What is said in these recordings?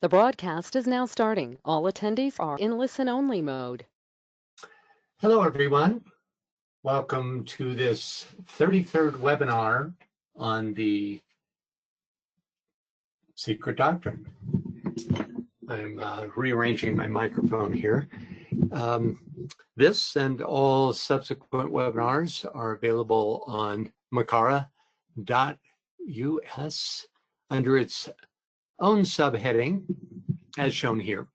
The broadcast is now starting. All attendees are in listen-only mode. Hello, everyone. Welcome to this 33rd webinar on the Secret Doctrine. I'm rearranging my microphone here. This and all subsequent webinars are available on makara.us under its own subheading, as shown here.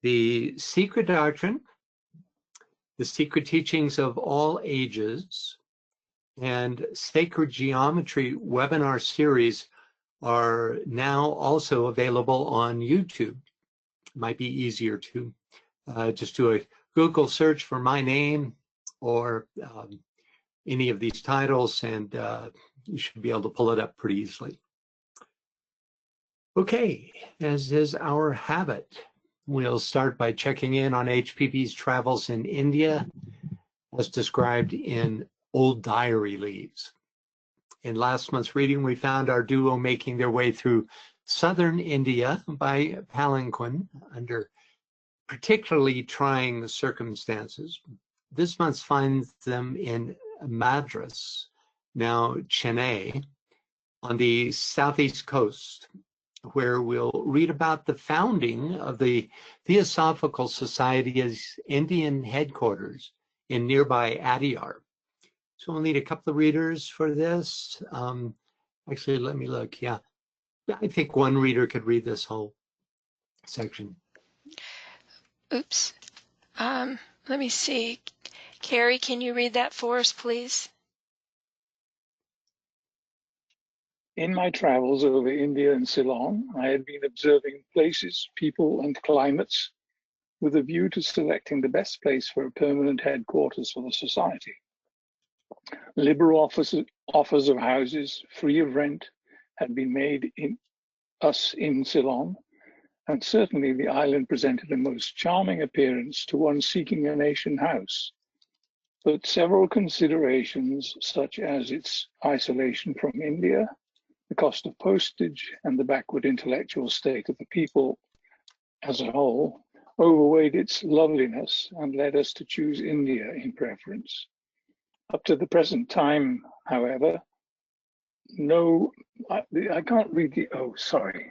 The Secret Doctrine, the Secret Teachings of All Ages, and Sacred Geometry webinar series are now also available on YouTube. It might be easier to just do a Google search for my name or any of these titles, and you should be able to pull it up pretty easily. Okay, as is our habit, we'll start by checking in on HPP's travels in India, as described in Old Diary Leaves. In last month's reading, we found our duo making their way through southern India by palanquin under particularly trying circumstances. This month finds them in Madras, now Chennai, on the southeast coast, where we'll read about the founding of the Theosophical Society's Indian headquarters in nearby Adyar. So we'll need a couple of readers for this. Actually, let me look. Yeah, I think one reader could read this whole section. Oops. Let me see. Carrie, can you read that for us, please? In my travels over India and Ceylon, I had been observing places, people, and climates with a view to selecting the best place for a permanent headquarters for the society. Liberal offers of houses, free of rent, had been made in Ceylon, and certainly the island presented a most charming appearance to one seeking a nation house. But several considerations, such as its isolation from India, the cost of postage, and the backward intellectual state of the people as a whole, overweighed its loveliness and led us to choose India in preference. Up to the present time, however, I can't read the, oh, sorry.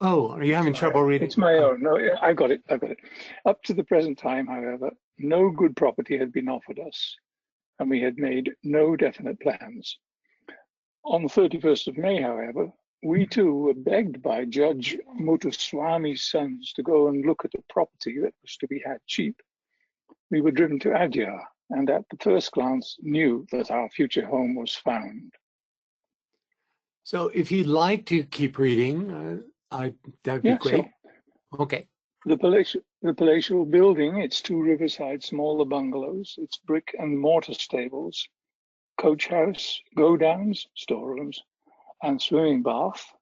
Oh, are you having trouble reading? It's my own. No, I got it. Up to the present time, however, no good property had been offered us, and we had made no definite plans. On the 31st of May, however, we too were begged by Judge Muthuswami's sons to go and look at a property that was to be had cheap. We were driven to Adyar, and at the first glance knew that our future home was found. So if you'd like to keep reading, that'd be great. Sure. Okay. The palatial building, its two riverside smaller bungalows, its brick and mortar stables, coach house, go-downs, storerooms, and swimming bath,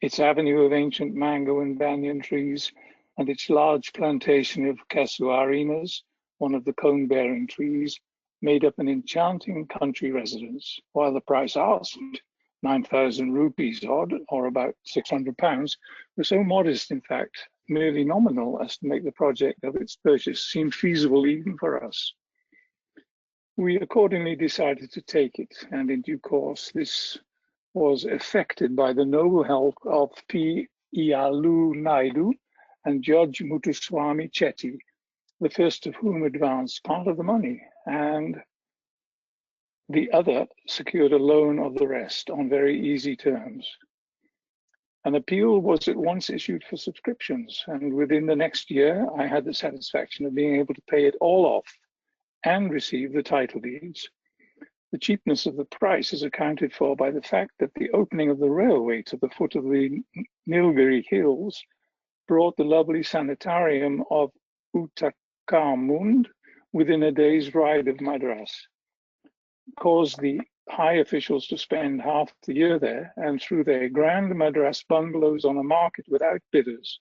its avenue of ancient mango and banyan trees, and its large plantation of casuarinas, one of the cone-bearing trees, made up an enchanting country residence, while the price asked, 9,000 rupees odd, or about £600, was so modest, in fact, merely nominal, as to make the project of its purchase seem feasible even for us. We accordingly decided to take it, and in due course this was effected by the noble help of P. Iyalu Naidu and Judge Muthuswami Chetty, the first of whom advanced part of the money, and the other secured a loan of the rest on very easy terms. An appeal was at once issued for subscriptions, and within the next year I had the satisfaction of being able to pay it all off and receive the title deeds. The cheapness of the price is accounted for by the fact that the opening of the railway to the foot of the Nilgiri Hills brought the lovely sanitarium of Uttakamund within a day's ride of Madras, caused the high officials to spend half the year there and threw their grand Madras bungalows on a market without bidders.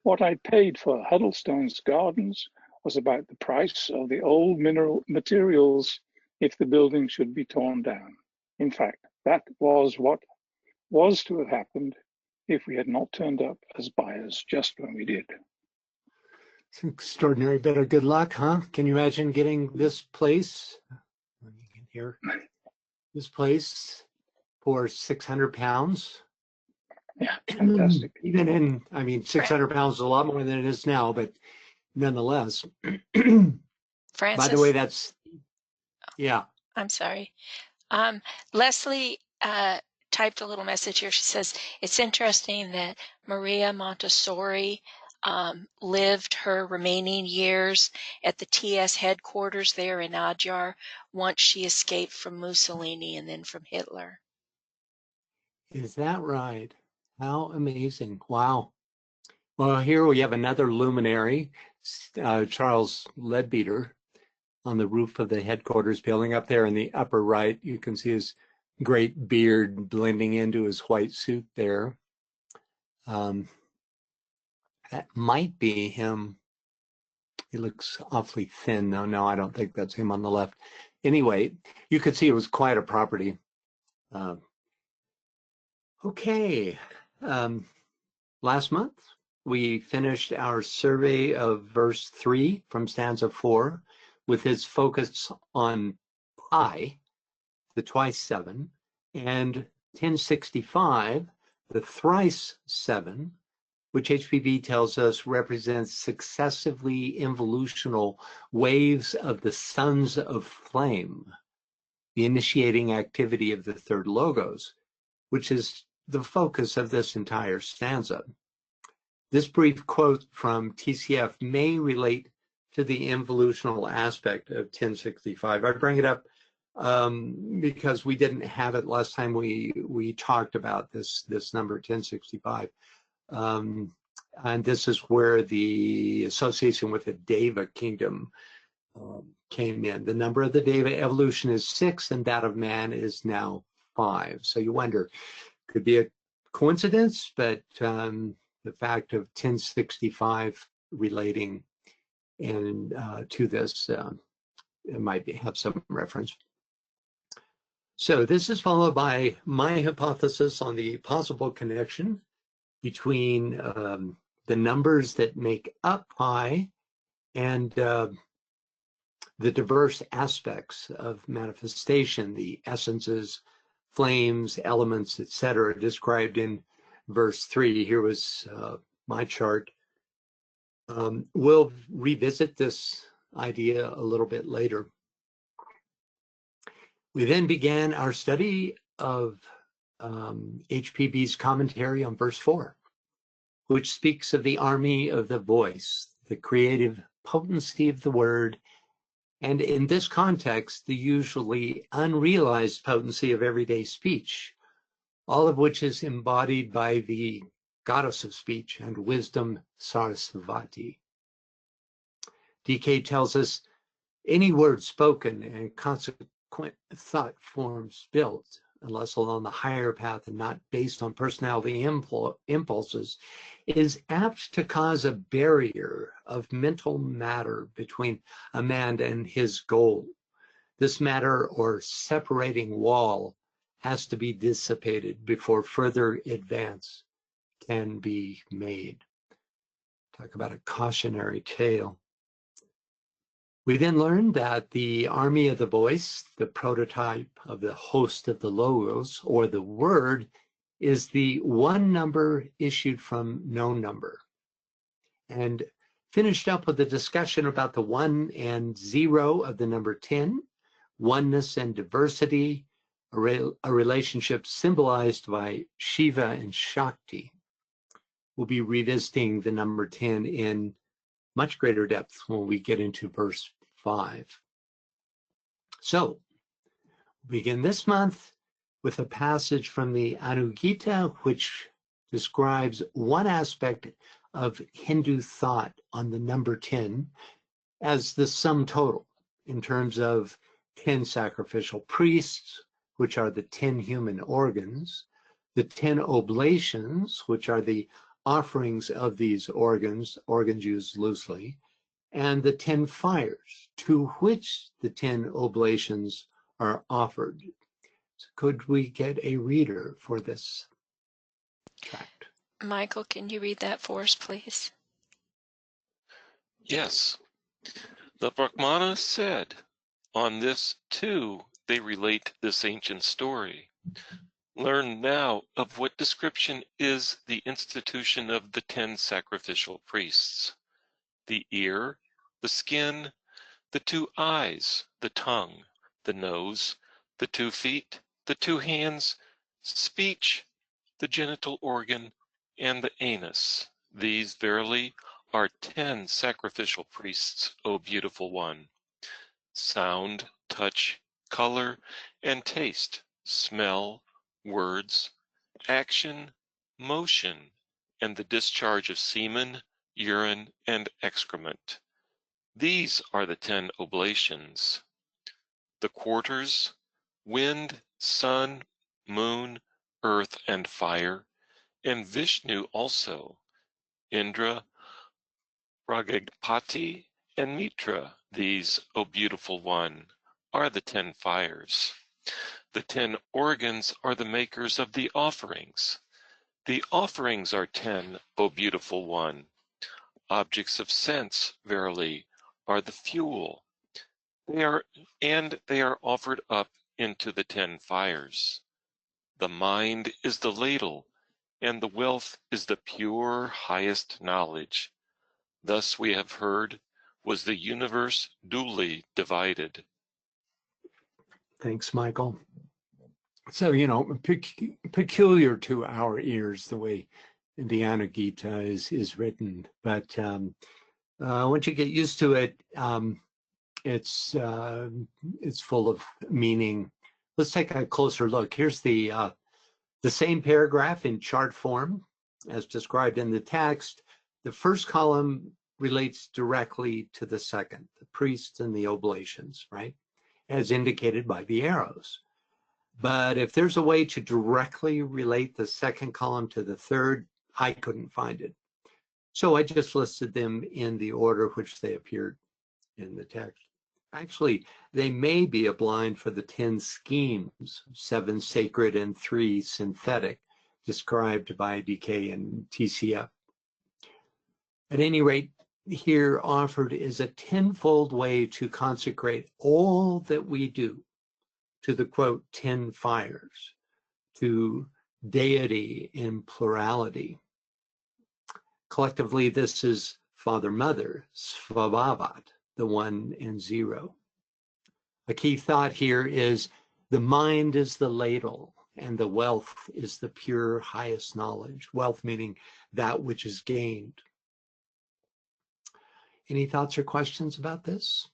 What I paid for Huddlestone's gardens was about the price of the old mineral materials if the building should be torn down. In fact, that was what was to have happened if we had not turned up as buyers just when we did. It's an extraordinary bit of good luck, huh? Can you imagine getting this place? You can hear this place for £600. Yeah, fantastic. Even in, I mean, £600 is a lot more than it is now, but nonetheless. Francis? By the way, that's, yeah. I'm sorry. Leslie typed a little message here. She says, it's interesting that Maria Montessori lived her remaining years at the TS headquarters there in Adyar once she escaped from Mussolini and then from Hitler. Is that right? How amazing. Wow. Well, here we have another luminary, Charles Leadbeater, on the roof of the headquarters building. Up there in the upper right, you can see his great beard blending into his white suit there. That might be him. He looks awfully thin. No, I don't think that's him on the left. Anyway, you could see it was quite a property. Okay. Last month, we finished our survey of verse 3 from stanza 4 with its focus on pi, the twice 7, and 1065, the thrice 7, which HPB tells us represents successively involutional waves of the sons of flame, the initiating activity of the third logos, which is the focus of this entire stanza. This brief quote from TCF may relate to the involutional aspect of 1065. I bring it up because we didn't have it last time we talked about this number 1065. And this is where the association with the Deva kingdom came in. The number of the Deva evolution is 6, and that of man is now 5. So you wonder, could be a coincidence, but the fact of 1065 relating and to this, it might have some reference. So this is followed by my hypothesis on the possible connection between the numbers that make up pi and the diverse aspects of manifestation, the essences, flames, elements, etc., described in verse 3. Here was my chart. We'll revisit this idea a little bit later. We then began our study of HPB's commentary on verse 4, which speaks of the army of the voice, the creative potency of the word, and in this context, the usually unrealized potency of everyday speech, all of which is embodied by the goddess of speech and wisdom, Sarasvati. DK tells us any word spoken and consequent thought forms built, unless along the higher path and not based on personality impulses, is apt to cause a barrier of mental matter between a man and his goal. This matter or separating wall has to be dissipated before further advance can be made. Talk about a cautionary tale. We then learned that the army of the voice, the prototype of the host of the logos, or the word, is the one number issued from no number. And finished up with a discussion about the 1 and 0 of the number 10, oneness and diversity, a relationship symbolized by Shiva and Shakti. We'll be revisiting the number 10 in much greater depth when we get into verse 5. So, we begin this month with a passage from the Anugita, which describes one aspect of Hindu thought on the number 10 as the sum total in terms of 10 sacrificial priests, which are the 10 human organs, the 10 oblations, which are the offerings of these organs used loosely, and the 10 fires to which the 10 oblations are offered. So could we get a reader for this Michael, can you read that for us, please? Yes. The Brahmana said, on this too they relate this ancient story. Learn now of what description is the institution of the 10 sacrificial priests. The ear, the skin, the 2 eyes, the tongue, the nose, the 2 feet, the 2 hands, speech, the genital organ, and the anus. These verily are 10 sacrificial priests, O beautiful one. Sound, touch, color, and taste, smell, words, action, motion, and the discharge of semen, urine, and excrement. These are the 10 oblations. The quarters, wind, sun, moon, earth, and fire, and Vishnu also, Indra, Pragapati, and Mitra. These, O beautiful one, are the 10 fires. The 10 organs are the makers of the offerings. The offerings are 10, O beautiful one. Objects of sense, verily, are the fuel. They are offered up into the 10 fires. The mind is the ladle, and the wealth is the pure highest knowledge. Thus we have heard was the universe duly divided. Thanks, Michael. So, peculiar to our ears, the way the Anugita is written. But once you get used to it, it's full of meaning. Let's take a closer look. Here's the same paragraph in chart form as described in the text. The first column relates directly to the second, the priests and the oblations, right? As indicated by the arrows. But if there's a way to directly relate the second column to the third, I couldn't find it. So I just listed them in the order which they appeared in the text. Actually, they may be a blind for the 10 schemes, 7 sacred and 3 synthetic, described by DK and TCF. At any rate, here offered is a tenfold way to consecrate all that we do to the, quote, 10 fires, to deity in plurality. Collectively, this is Father, Mother, Svabhavat, the 1 and 0. A key thought here is the mind is the ladle and the wealth is the pure highest knowledge. Wealth meaning that which is gained. Any thoughts or questions about this?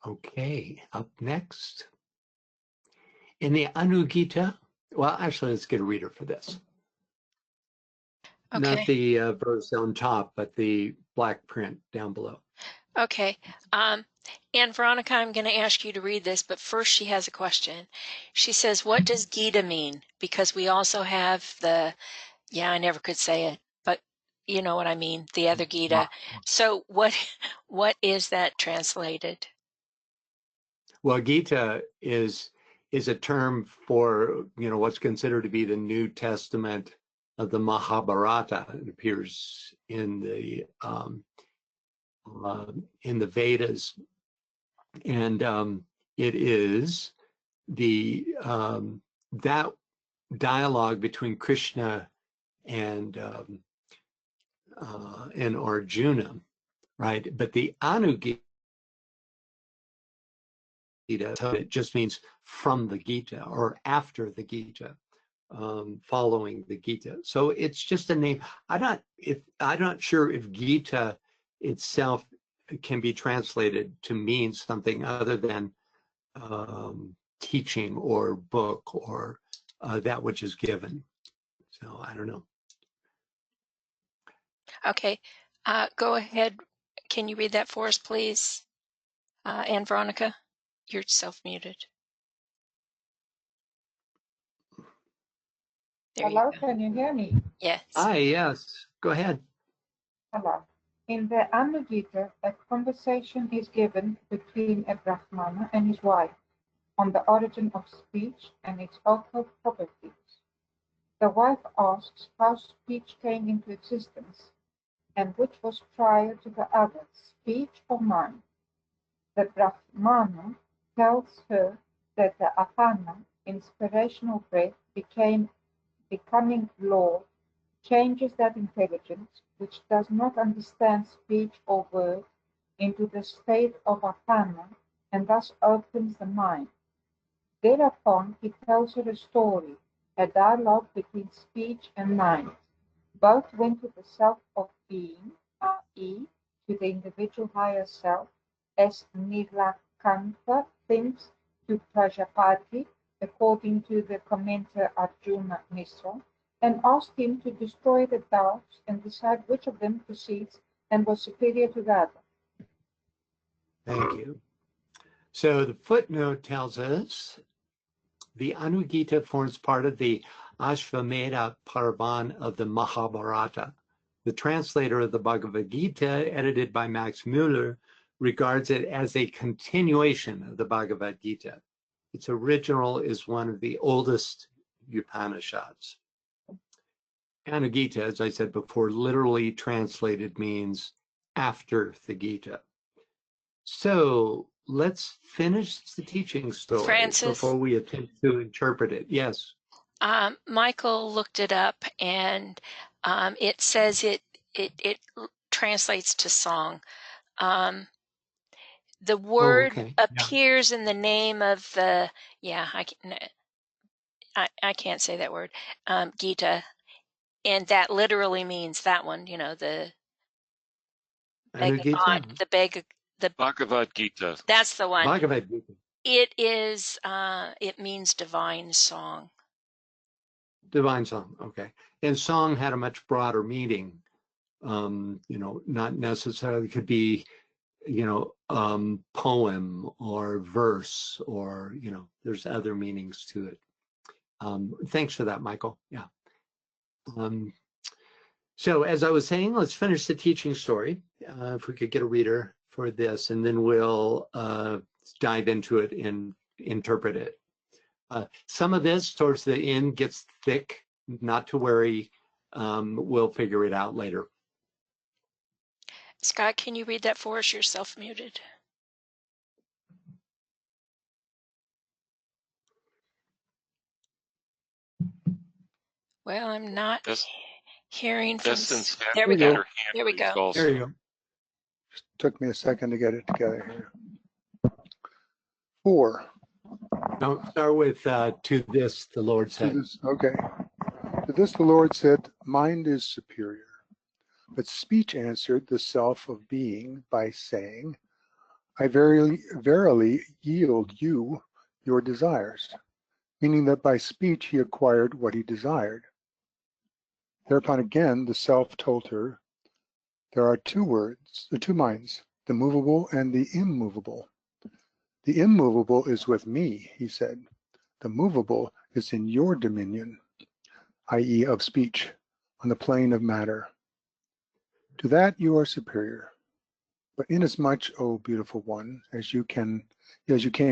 Okay, up next. In the Anugita, well, actually, let's get a reader for this. Okay. Not the verse on top, but the black print down below. Okay. And Veronica, I'm going to ask you to read this, but first she has a question. She says, what does Gita mean? Because we also have I never could say it, but you know what I mean, the other Gita. So what is that translated? Well, Gita is a term for, what's considered to be the New Testament of the Mahabharata. It appears in the Vedas, and it is the that dialogue between Krishna and Arjuna, right? But the Anugita, it just means from the Gita or after the Gita, following the Gita. So it's just a name. I'm not sure if Gita itself can be translated to mean something other than teaching or book or that which is given. So I don't know. Okay. Go ahead. Can you read that for us, please? And Veronica, you're self-muted. There Hello, you go. can you hear me? Yes. Hi, yes. Go ahead. Hello. In the Anugita, a conversation is given between a Brahmana and his wife. on the origin of speech and its vocal properties. The wife asks how speech came into existence and which was prior to the other, speech or mind. The Brahmana tells her that the apana, inspirational breath, becoming law, changes that intelligence, which does not understand speech or word, into the state of apana, and thus opens the mind. Thereupon he tells her a story, a dialogue between speech and mind. Both went to the self of being, i.e., to the individual higher self, as Nilakanta thinks to Prajapati, according to the commentator Arjuna Mishra, and asked him to destroy the doubts and decide which of them proceeds and was superior to the other. Thank you. So the footnote tells us the Anugita forms part of the Ashvamedha Parvan of the Mahabharata. The translator of the Bhagavad Gita, edited by Max Mueller, regards it as a continuation of the Bhagavad Gita. Its original is one of the oldest Upanishads. Anugita, as I said before, literally translated means after the Gita. So let's finish the teaching story Francis? before we attempt to interpret it. Yes. Michael looked it up, and it says it translates to song. The word okay. appears in the name of the I can't say that word, Gita, and that literally means that one. You know, the Anugita? the Bhagavad Gita. That's the one. Bhagavad Gita. It is. It means divine song. Divine song, okay. And song had a much broader meaning. Not necessarily could be, poem or verse, or, there's other meanings to it. Thanks for that, Michael. Yeah. So as I was saying, let's finish the teaching story. If we could get a reader for this, and then we'll dive into it and interpret it. Some of this towards the end gets thick, not to worry. We'll figure it out later. Scott, can you read that for us? You're self-muted. Well, I'm not hearing from... There we go. There we go. There you go. Just took me a second to get it together here. 4. Don't start with to this, the Lord said. Okay. To this the Lord said, mind is superior. But speech answered the self of being by saying, I verily yield you your desires, meaning that by speech he acquired what he desired. Thereupon again the self told her, there are two minds, the movable and the immovable. The immovable is with me, he said. The movable is in your dominion, i.e. of speech, on the plane of matter. To that you are superior. But inasmuch, O beautiful one, as you came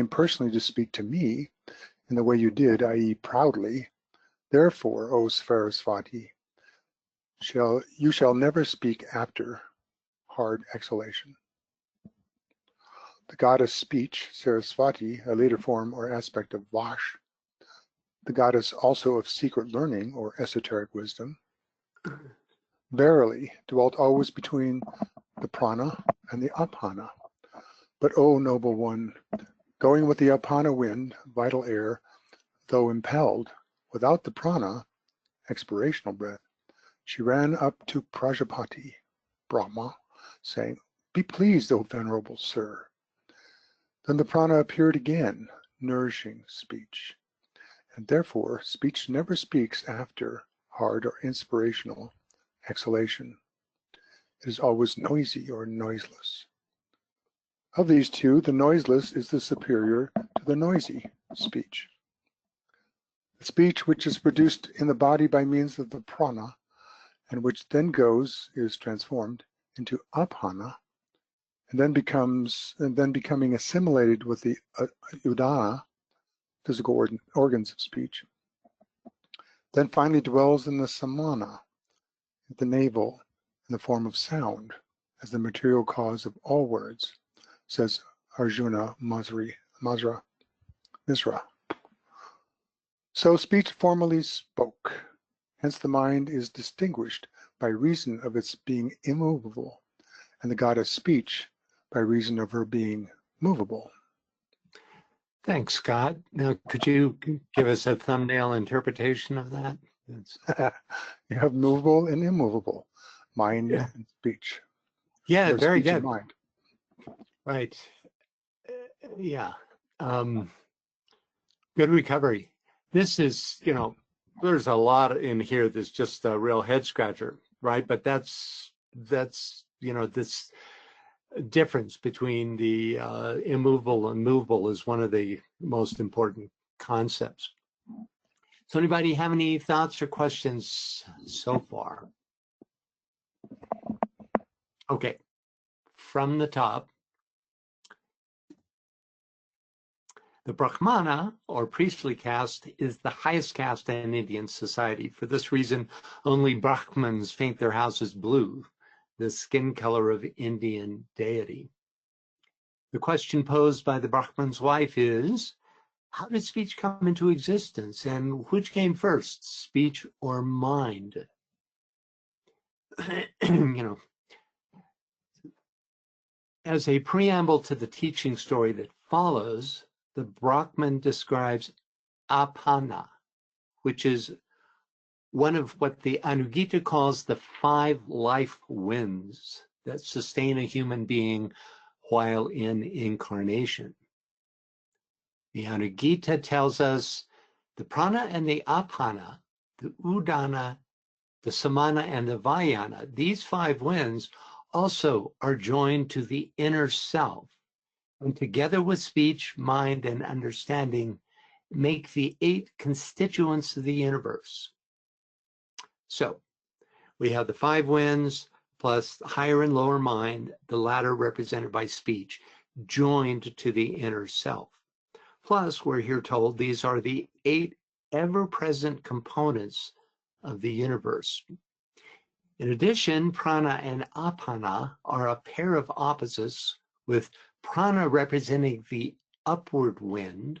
personally to speak to me in the way you did, i.e. proudly, therefore, O Sarasvati, you shall never speak after hard exhalation. The goddess speech, Sarasvati, a later form or aspect of Vash, the goddess also of secret learning or esoteric wisdom, verily dwelt always between the prana and the apana. But O noble one, going with the apana wind, vital air, though impelled, without the prana, expirational breath, she ran up to Prajapati, Brahma, saying, be pleased, O venerable sir. Then the prana appeared again, nourishing speech. And therefore, speech never speaks after hard or inspirational exhalation. It is always noisy or noiseless. Of these two, the noiseless is the superior to the noisy speech. The speech which is produced in the body by means of the prana, and which then is transformed into apana, and then becoming assimilated with the udana, physical organs of speech. Then finally dwells in the samana, at the navel, in the form of sound, as the material cause of all words, says Arjuna Misra. So speech formerly spoke, hence the mind is distinguished by reason of its being immovable, and the goddess speech by reason of her being movable. Thanks, Scott. Now, could you give us a thumbnail interpretation of that? You have movable and immovable, mind and speech. Yeah, or very speech and good. mind. Right. Yeah. Good recovery. This is, there's a lot in here that's just a real head scratcher, right? But that's this difference between the immovable and movable is one of the most important concepts. So anybody have any thoughts or questions so far? Okay, from the top. The Brahmana, or priestly caste, is the highest caste in Indian society. For this reason, only Brahmins paint their houses blue, the skin color of Indian deity. The question posed by the Brahman's wife is, how did speech come into existence, and which came first, speech or mind? As a preamble to the teaching story that follows, the Brahman describes apana, which is one of what the Anugita calls the 5 life winds that sustain a human being while in incarnation. The Anugita tells us the prana and the apana, the udana, the samana, and the vayana, these 5 winds also are joined to the inner self, and together with speech, mind, and understanding, make the 8 constituents of the universe. So we have the 5 winds plus higher and lower mind, the latter represented by speech, joined to the inner self. Plus, we're here told these are the 8 ever-present components of the universe. In addition, prana and apana are a pair of opposites, with prana representing the upward wind,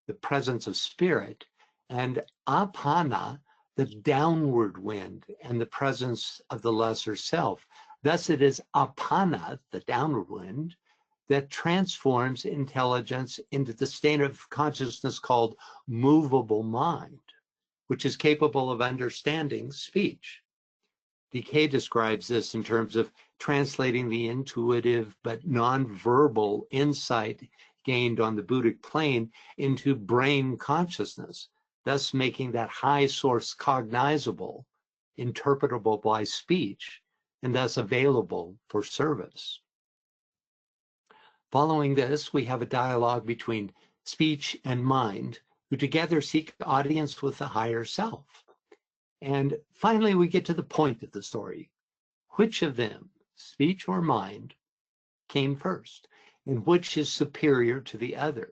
the presence of spirit, and apana, the downward wind and the presence of the lesser self. Thus it is apana, the downward wind, that transforms intelligence into the state of consciousness called movable mind, which is capable of understanding speech. DK describes this in terms of translating the intuitive but non-verbal insight gained on the Buddhic plane into brain consciousness, thus making that high source cognizable, interpretable by speech, and thus available for service. Following this, we have a dialogue between speech and mind, who together seek audience with the higher self. And finally, we get to the point of the story. Which of them, speech or mind, came first, and which is superior to the other?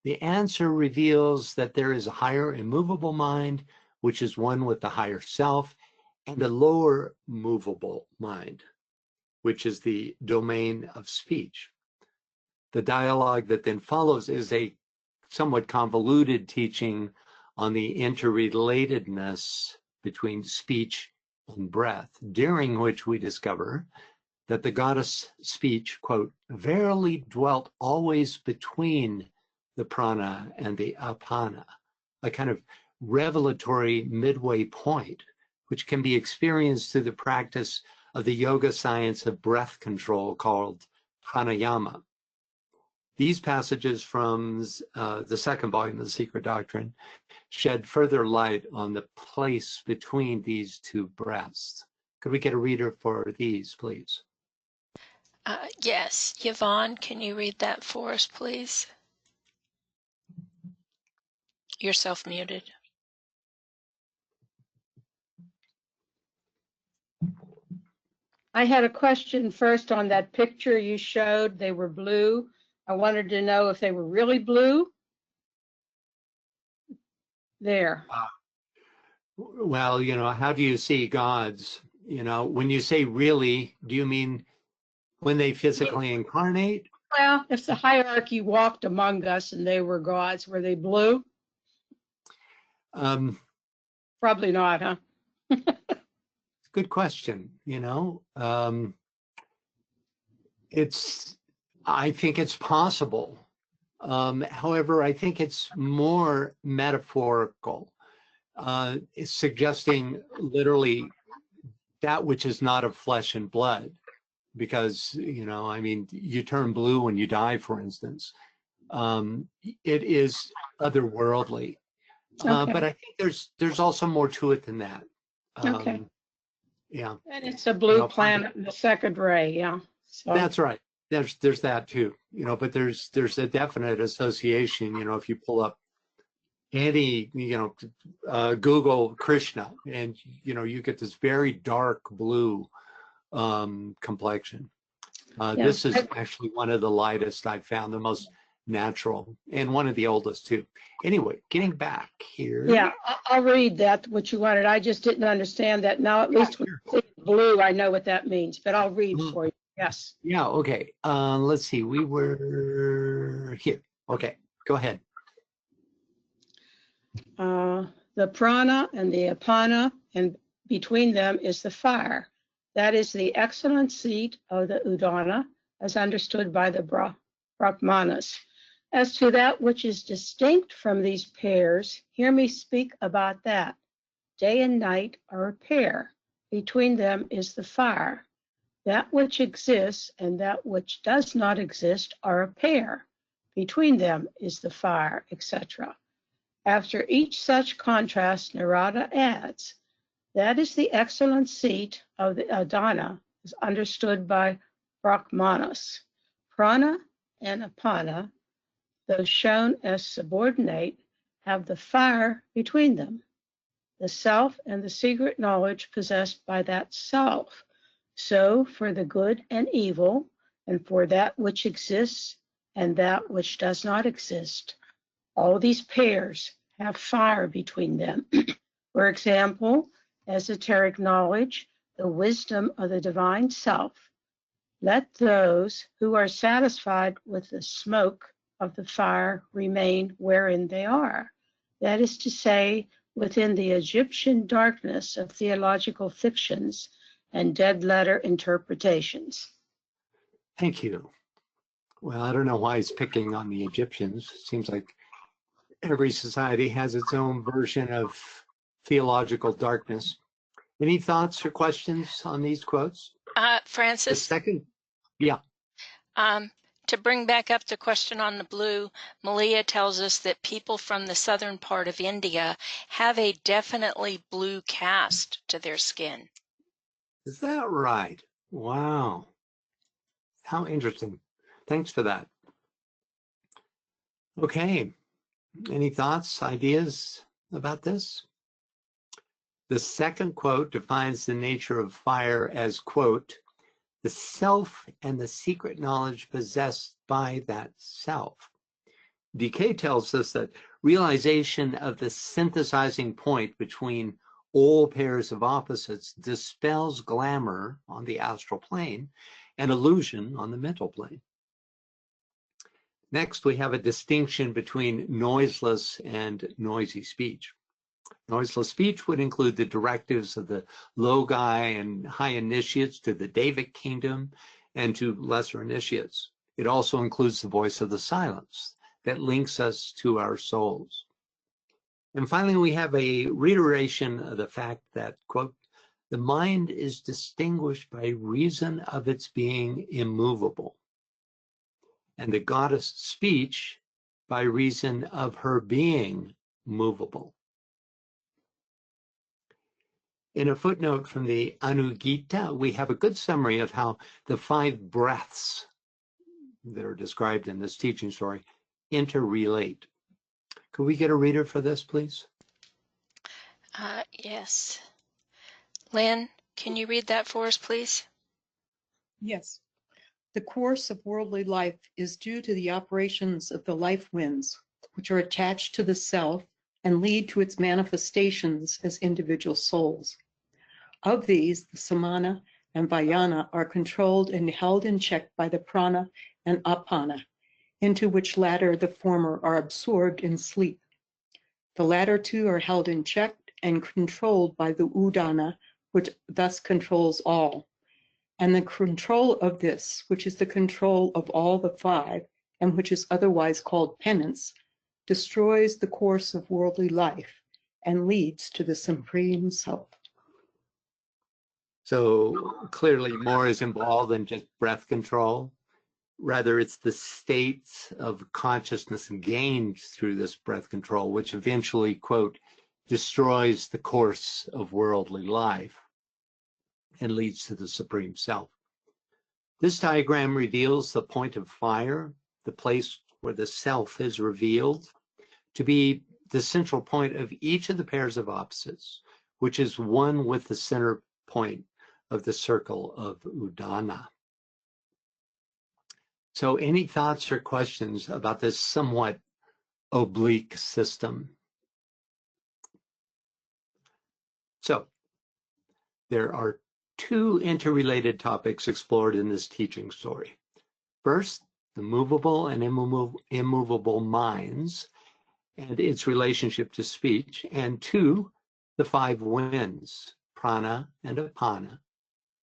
The answer reveals that there is a higher immovable mind, which is one with the higher self, and a lower movable mind, which is the domain of speech. The dialogue that then follows is a somewhat convoluted teaching on the interrelatedness between speech and breath, during which we discover that the goddess speech, quote, verily dwelt always between the prana and the apana, a kind of revelatory midway point, which can be experienced through the practice of the yoga science of breath control called pranayama. These passages from the second volume of the Secret Doctrine shed further light on the place between these 2 breaths. Could we get a reader for these, please? Yes. Yvonne, can you read that for us, please? You're self-muted. I had a question first on that picture you showed. They were blue. I wanted to know if they were really blue there? Well, how do you see gods? When you say really, do you mean when they physically incarnate? Well, if the hierarchy walked among us and they were gods, were they blue? Probably not, huh? Good question. I think it's possible. However, I think it's more metaphorical. It's suggesting literally that which is not of flesh and blood, because you turn blue when you die, for instance. It is otherworldly, Okay. but I think there's also more to it than that. Okay. Yeah. And it's a blue planet in the second ray, yeah. So. That's right. There's that too, but there's a definite association. If you pull up any, Google Krishna, and you get this very dark blue complexion. This is actually one of the lightest I've found, the most natural, and one of the oldest too. Anyway, getting back here. Yeah, I'll read that, what you wanted. I just didn't understand that. Now, at least when you say blue, I know what that means, but I'll read for you. Yes. Yeah, okay. Let's see. We were here. Okay, go ahead. The prana and the apana, and between them is the fire. That is the excellent seat of the udana, as understood by the Brahmanas. As to that which is distinct from these pairs, hear me speak about that. Day and night are a pair. Between them is the fire. That which exists and that which does not exist are a pair. Between them is the fire, etc. After each such contrast, Narada adds, that is the excellent seat of the Adana, as understood by Brahmanas. Prana and Apana, though shown as subordinate, have the fire between them. The self and the secret knowledge possessed by that self. So for the good and evil, and for that which exists and that which does not exist, all these pairs have fire between them. For example, esoteric knowledge, the wisdom of the divine self. Let those who are satisfied with the smoke of the fire remain wherein they are. That is to say, within the Egyptian darkness of theological fictions and dead letter interpretations. Thank you. Well, I don't know why he's picking on the Egyptians. It seems like every society has its own version of theological darkness. Any thoughts or questions on these quotes? Francis? The second, yeah. To bring back up the question on the blue, Malia tells us that people from the southern part of India have a definitely blue cast to their skin. Is that right? Wow. How interesting. Thanks for that. Okay. Any thoughts, ideas about this? The second quote defines the nature of fire as, quote, the self and the secret knowledge possessed by that self. DK tells us that realization of the synthesizing point between all pairs of opposites dispels glamour on the astral plane and illusion on the mental plane. Next, we have a distinction between noiseless and noisy speech. Noiseless speech would include the directives of the Logi and high initiates to the Devic kingdom and to lesser initiates. It also includes the voice of the silence that links us to our souls. And finally, we have a reiteration of the fact that, quote, the mind is distinguished by reason of its being immovable, and the goddess speech by reason of her being movable. In a footnote from the Anugita, we have a good summary of how the 5 breaths that are described in this teaching story interrelate. Could we get a reader for this, please? Yes. Lynn, can you read that for us, please? Yes. The course of worldly life is due to the operations of the life winds, which are attached to the self and lead to its manifestations as individual souls. Of these, the samana and vayana are controlled and held in check by the prana and apana, into which latter the former are absorbed in sleep. The latter two are held in check and controlled by the udana, which thus controls all. And the control of this, which is the control of all the five, and which is otherwise called penance, destroys the course of worldly life and leads to the supreme self. So clearly more is involved than just breath control. Rather, it's the states of consciousness gained through this breath control, which eventually, quote, destroys the course of worldly life and leads to the supreme self. This diagram reveals the point of fire, the place where the self is revealed, to be the central point of each of the pairs of opposites, which is one with the center point of the circle of Udana. So any thoughts or questions about this somewhat oblique system? So there are two interrelated topics explored in this teaching story. First, the movable and immovable minds and its relationship to speech. And two, the five winds, prana and apana,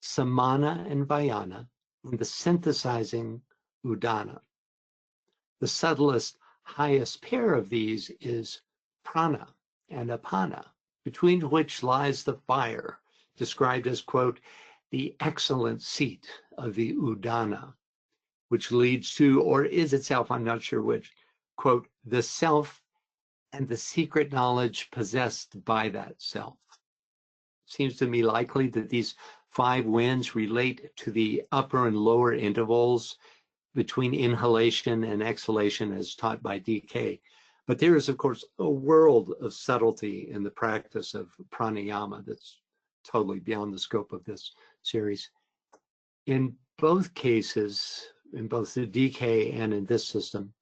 samana and vayana, and the synthesizing udana. The subtlest, highest pair of these is prana and apana, between which lies the fire, described as, quote, the excellent seat of the udana, which leads to, or is itself, I'm not sure which, quote, the self and the secret knowledge possessed by that self. Seems to me likely that these five winds relate to the upper and lower intervals between inhalation and exhalation as taught by DK. But there is, of course, a world of subtlety in the practice of pranayama that's totally beyond the scope of this series. In both cases, in both the DK and in this system,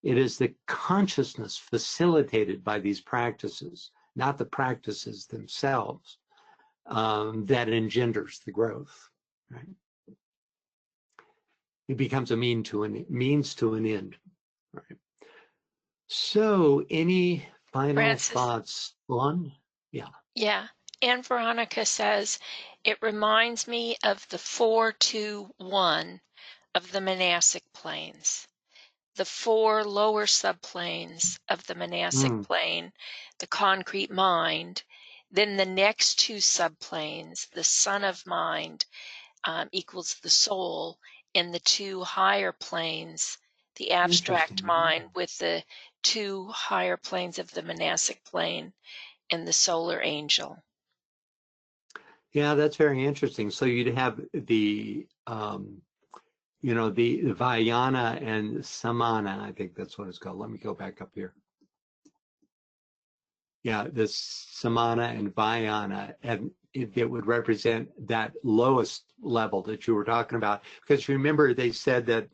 it is the consciousness facilitated by these practices, not the practices themselves, that engenders the growth. Right? It becomes a means to an end. Right? So, any final Francis. thoughts on? Yeah. Yeah. And Veronica says, it reminds me of the 4-2-1 of the monastic planes. The four lower subplanes of the monastic plane, the concrete mind, then the next two subplanes, the son of mind equals the soul, and the two higher planes, the abstract mind with the two higher planes of the monastic plane and the solar angel. Yeah, that's very interesting. So you'd have the the Vayana and Samana, I think that's what it's called. Let me go back up here. Yeah, the Samana and Vayana, and it would represent that lowest level that you were talking about. Because remember, they said that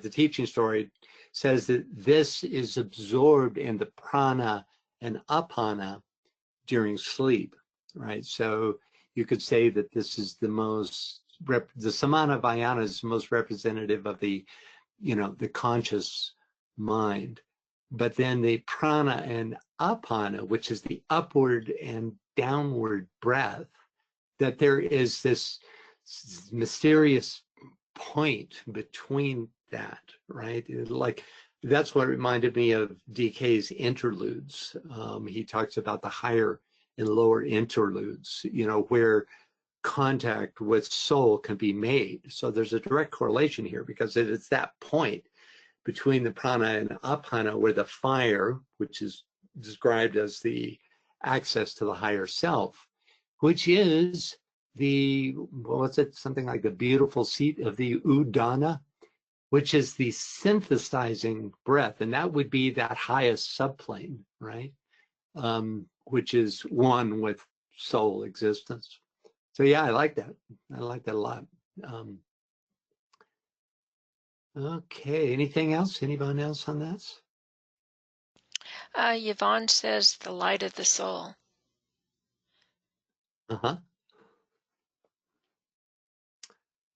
the teaching story says that this is absorbed in the prana and apana during sleep, right? So you could say that this is the most, the Samana Vayana is most representative of the, the conscious mind. But then the prana and apana, which is the upward and downward breath, that there is this mysterious point between that, right? Like, that's what reminded me of DK's interludes. He talks about the higher and lower interludes, where contact with soul can be made. So there's a direct correlation here, because it's that point between the prana and apana where the fire, which is described as the access to the higher self, which is the, something like the beautiful seat of the udana, which is the synthesizing breath. And that would be that highest subplane, right? Which is one with soul existence. So yeah, I like that. I like that a lot. Okay, anything else? Anyone else on this? Yvonne says the light of the soul. Uh-huh.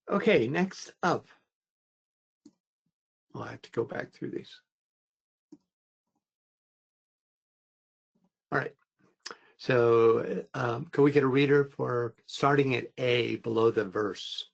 Okay, next up. I'll have to go back through these. All right. So can we get a reader for starting at A below the verse?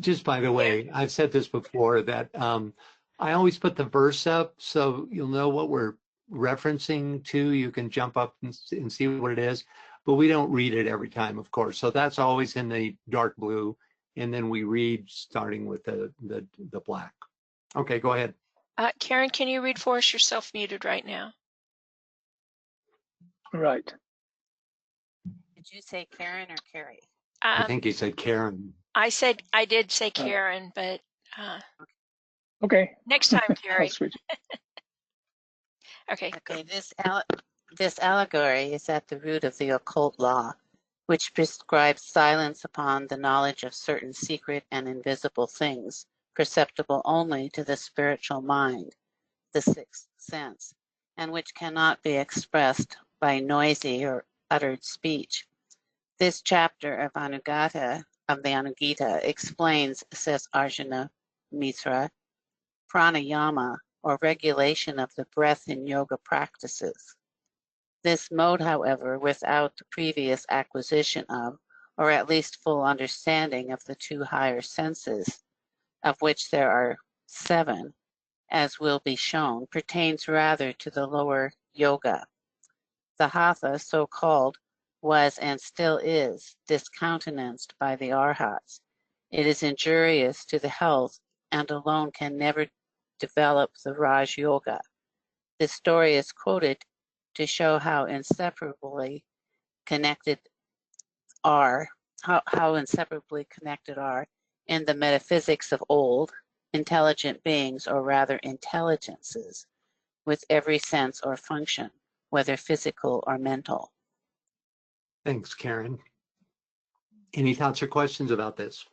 Just by the way, I've said this before that I always put the verse up so you'll know what we're referencing to. You can jump up and see what it is, but we don't read it every time, of course. So that's always in the dark blue, and then we read starting with the black. Okay, go ahead. Karen, can you read for us? You're self-muted right now. Right. Did you say Karen or Carrie? I think you said Karen. I did say Karen, but okay. Next time, Carrie. I'll switch. Okay. Okay. This allegory is at the root of the occult law, which prescribes silence upon the knowledge of certain secret and invisible things, perceptible only to the spiritual mind, the sixth sense, and which cannot be expressed by noisy or uttered speech. This chapter of the Anugita explains, says Arjuna Mitra, pranayama, or regulation of the breath in yoga practices. This mode, however, without the previous acquisition of, or at least full understanding of the two higher senses, of which there are 7, as will be shown, pertains rather to the lower yoga. The hatha, so called, was and still is discountenanced by the arhats. It is injurious to the health and alone can never develop the Raj Yoga. This story is quoted to show how inseparably connected are in the metaphysics of old intelligent beings, or rather intelligences, with every sense or function, whether physical or mental. Thanks, Karen. Any thoughts or questions about this?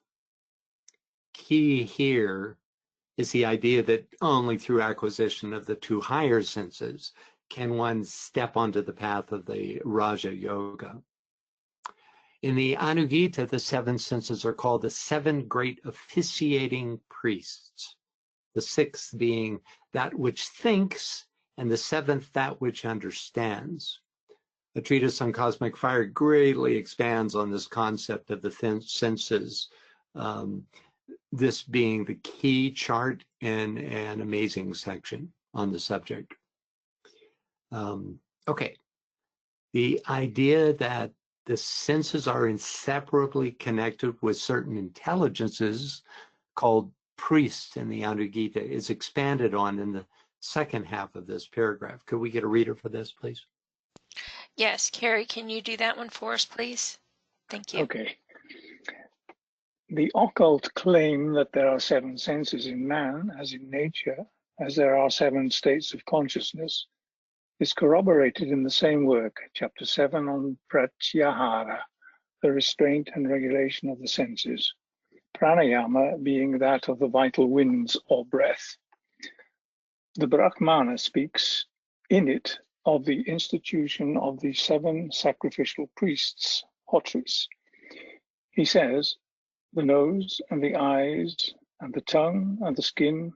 Key here is the idea that only through acquisition of the two higher senses can one step onto the path of the Raja Yoga. In the Anugita, the 7 senses are called the 7 great officiating priests, the 6th being that which thinks, and the 7th that which understands. A treatise on cosmic fire greatly expands on this concept of the senses, this being the key chart in an amazing section on the subject. Okay, the idea that the senses are inseparably connected with certain intelligences called priests in the Anugita is expanded on in the second half of this paragraph. Could we get a reader for this, please? Yes, Carrie, can you do that one for us, please? Thank you. Okay. The occult claim that there are 7 senses in man, as in nature, as there are 7 states of consciousness, is corroborated in the same work, chapter 7 on pratyahara, the restraint and regulation of the senses, pranayama being that of the vital winds or breath. The Brahmana speaks in it of the institution of the 7 sacrificial priests, hotris. He says, the nose and the eyes and the tongue and the skin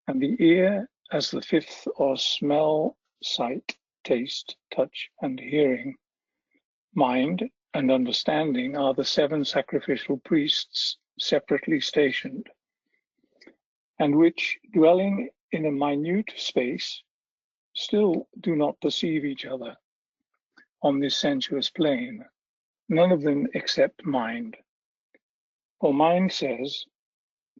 and the ear as the 5th or smell, sight, taste, touch, and hearing. Mind and understanding are the 7 sacrificial priests separately stationed, and which, dwelling in a minute space, still do not perceive each other on this sensuous plane, none of them except mind. For mind says,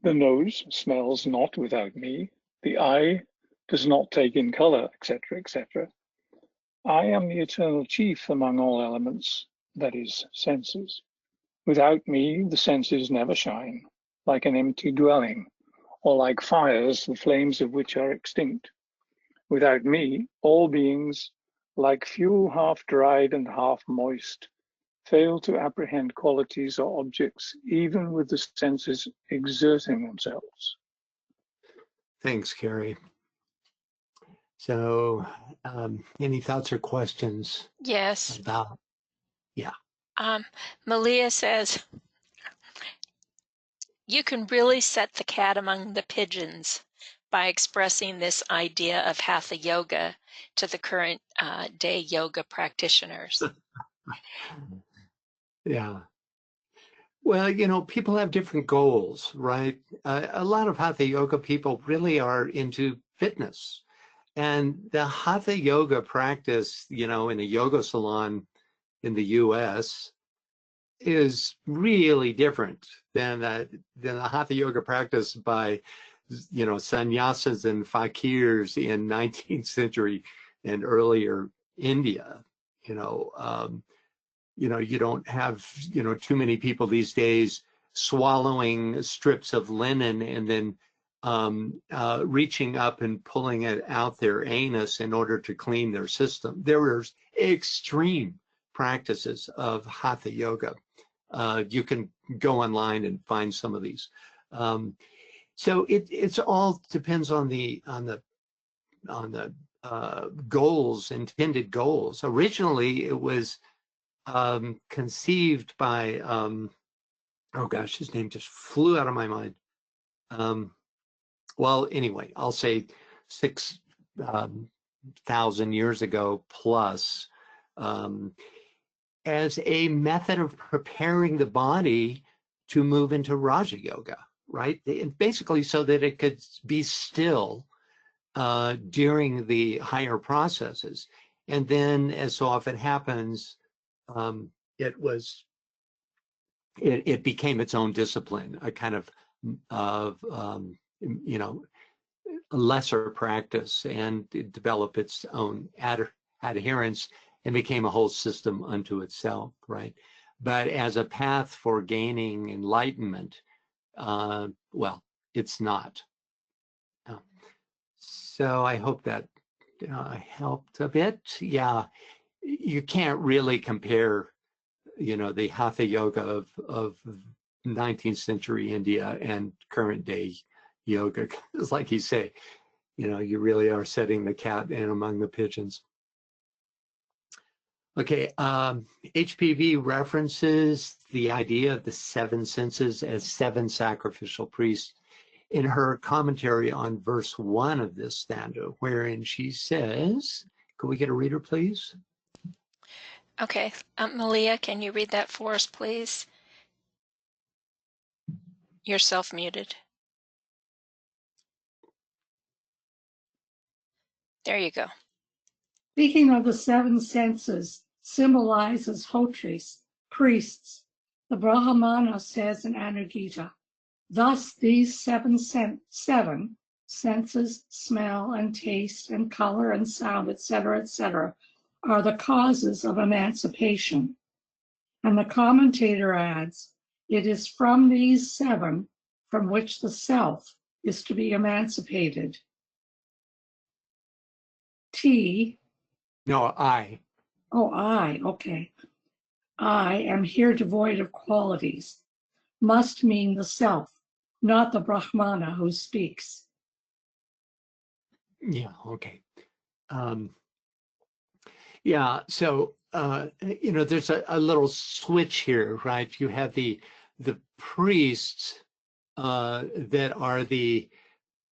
the nose smells not without me, the eye does not take in color, etc., etc. I am the eternal chief among all elements, that is, senses. Without me, the senses never shine, like an empty dwelling, or like fires, the flames of which are extinct. Without me, all beings, like fuel half dried and half moist, fail to apprehend qualities or objects, even with the senses exerting themselves. Thanks, Carrie. So, any thoughts or questions Yes. about? Yeah. Malia says, you can really set the cat among the pigeons by expressing this idea of hatha yoga to the current day yoga practitioners. Yeah. Well, you know, people have different goals, right? A lot of hatha yoga people really are into fitness. And the hatha yoga practice, you know, in a yoga salon in the US is really different than the hatha yoga practice by, you know, sannyasins and fakirs in 19th century and earlier India. You know, you don't have, you know, too many people these days swallowing strips of linen and then reaching up and pulling it out their anus in order to clean their system. There are extreme practices of hatha yoga. You can go online and find some of these. So it's all depends on the goals, intended goals. Originally, it was conceived by oh gosh, his name just flew out of my mind. Well, anyway, I'll say 6,000 years ago plus, as a method of preparing the body to move into Raja Yoga, right? Basically so that it could be still during the higher processes. And then, as so often happens, it became its own discipline, a kind of you know, a lesser practice, and it developed its own adherence and became a whole system unto itself, right? But as a path for gaining enlightenment, well, it's not. So I hope that helped a bit. Yeah, you can't really compare, you know, the hatha yoga of 19th century India and current day yoga. It's like you say, you know, you really are setting the cat in among the pigeons. Okay, HPV references the idea of the seven senses as seven sacrificial priests in her commentary on verse 1 of this stanza, wherein she says, could we get a reader, please? Okay, Malia, can you read that for us, please? You're self-muted. There you go. Speaking of the seven senses, symbolized as hotris, priests, the Brahmana says in Anugita, thus these seven senses, smell and taste and color and sound, etc., are the causes of emancipation. And the commentator adds, it is from these seven from which the self is to be emancipated. No, I. Oh, I, okay. I am here devoid of qualities. Must mean the self, not the Brahmana who speaks. Yeah, okay. Yeah, so, you know, there's a little switch here, right? You have the priests that are the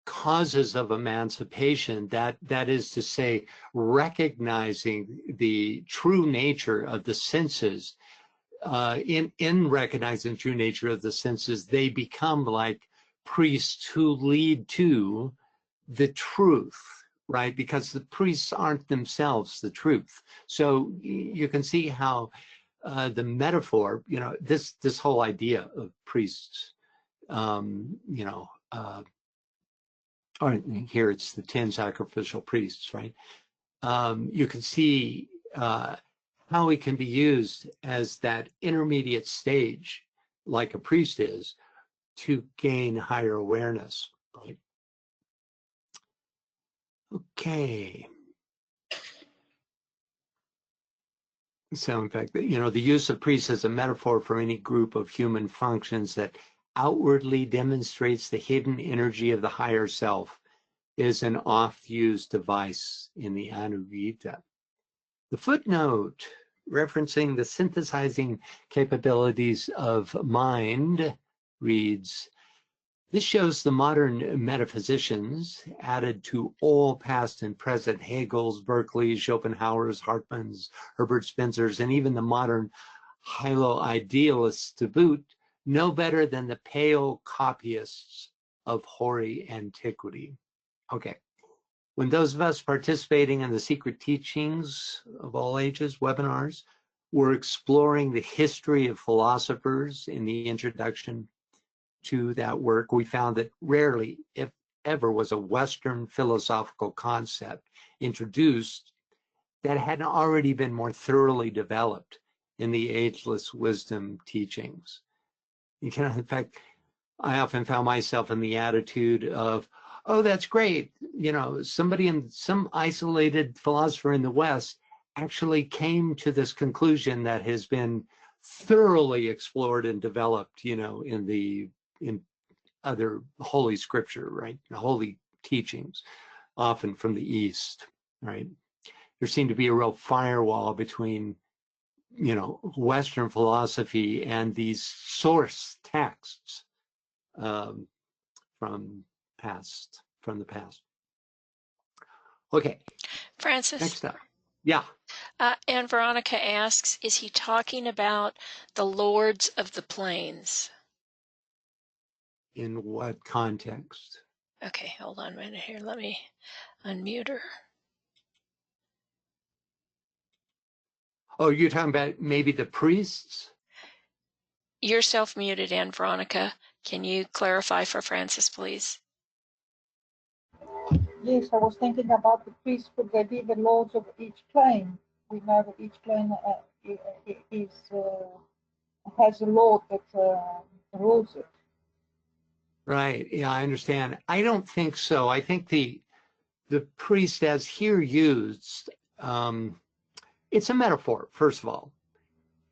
causes of emancipation, that is to say, recognizing the true nature of the senses. In recognizing the true nature of the senses, they become like priests who lead to the truth, right? Because the priests aren't themselves the truth. So you can see how the metaphor, you know, this whole idea of priests, you know, or here it's the 10 sacrificial priests, right? You can see how it can be used as that intermediate stage, like a priest is, to gain higher awareness, right? Okay. So in fact, you know, the use of priests as a metaphor for any group of human functions that outwardly demonstrates the hidden energy of the higher self is an oft-used device in the Anugita. The footnote referencing the synthesizing capabilities of mind reads, this shows the modern metaphysicians added to all past and present Hegel's, Berkeley's, Schopenhauer's, Hartmann's, Herbert Spencer's, and even the modern hilo-idealists to boot, no better than the pale copyists of hoary antiquity. Okay. When those of us participating in the secret teachings of all ages webinars were exploring the history of philosophers in the introduction to that work, we found that rarely, if ever, was a Western philosophical concept introduced that hadn't already been more thoroughly developed in the ageless wisdom teachings. You can, in fact, I often found myself in the attitude of, oh, that's great. You know, somebody in some isolated philosopher in the West actually came to this conclusion that has been thoroughly explored and developed, you know, in other holy scripture, right? Holy teachings, often from the East, right? There seemed to be a real firewall between, you know, Western philosophy and these source texts from the past. Okay. Francis. Next up. Yeah. And Veronica asks, is he talking about the lords of the plains? In what context? Okay, hold on a minute here. Let me unmute her. Oh, you're talking about maybe the priests? You're self-muted, and Veronica. Can you clarify for Francis, please? Yes, I was thinking about the priests, could they be the lords of each plane? We know that each plane has a lord that rules it. Right. Yeah, I understand. I don't think so. I think the priest, as here used, it's a metaphor, first of all.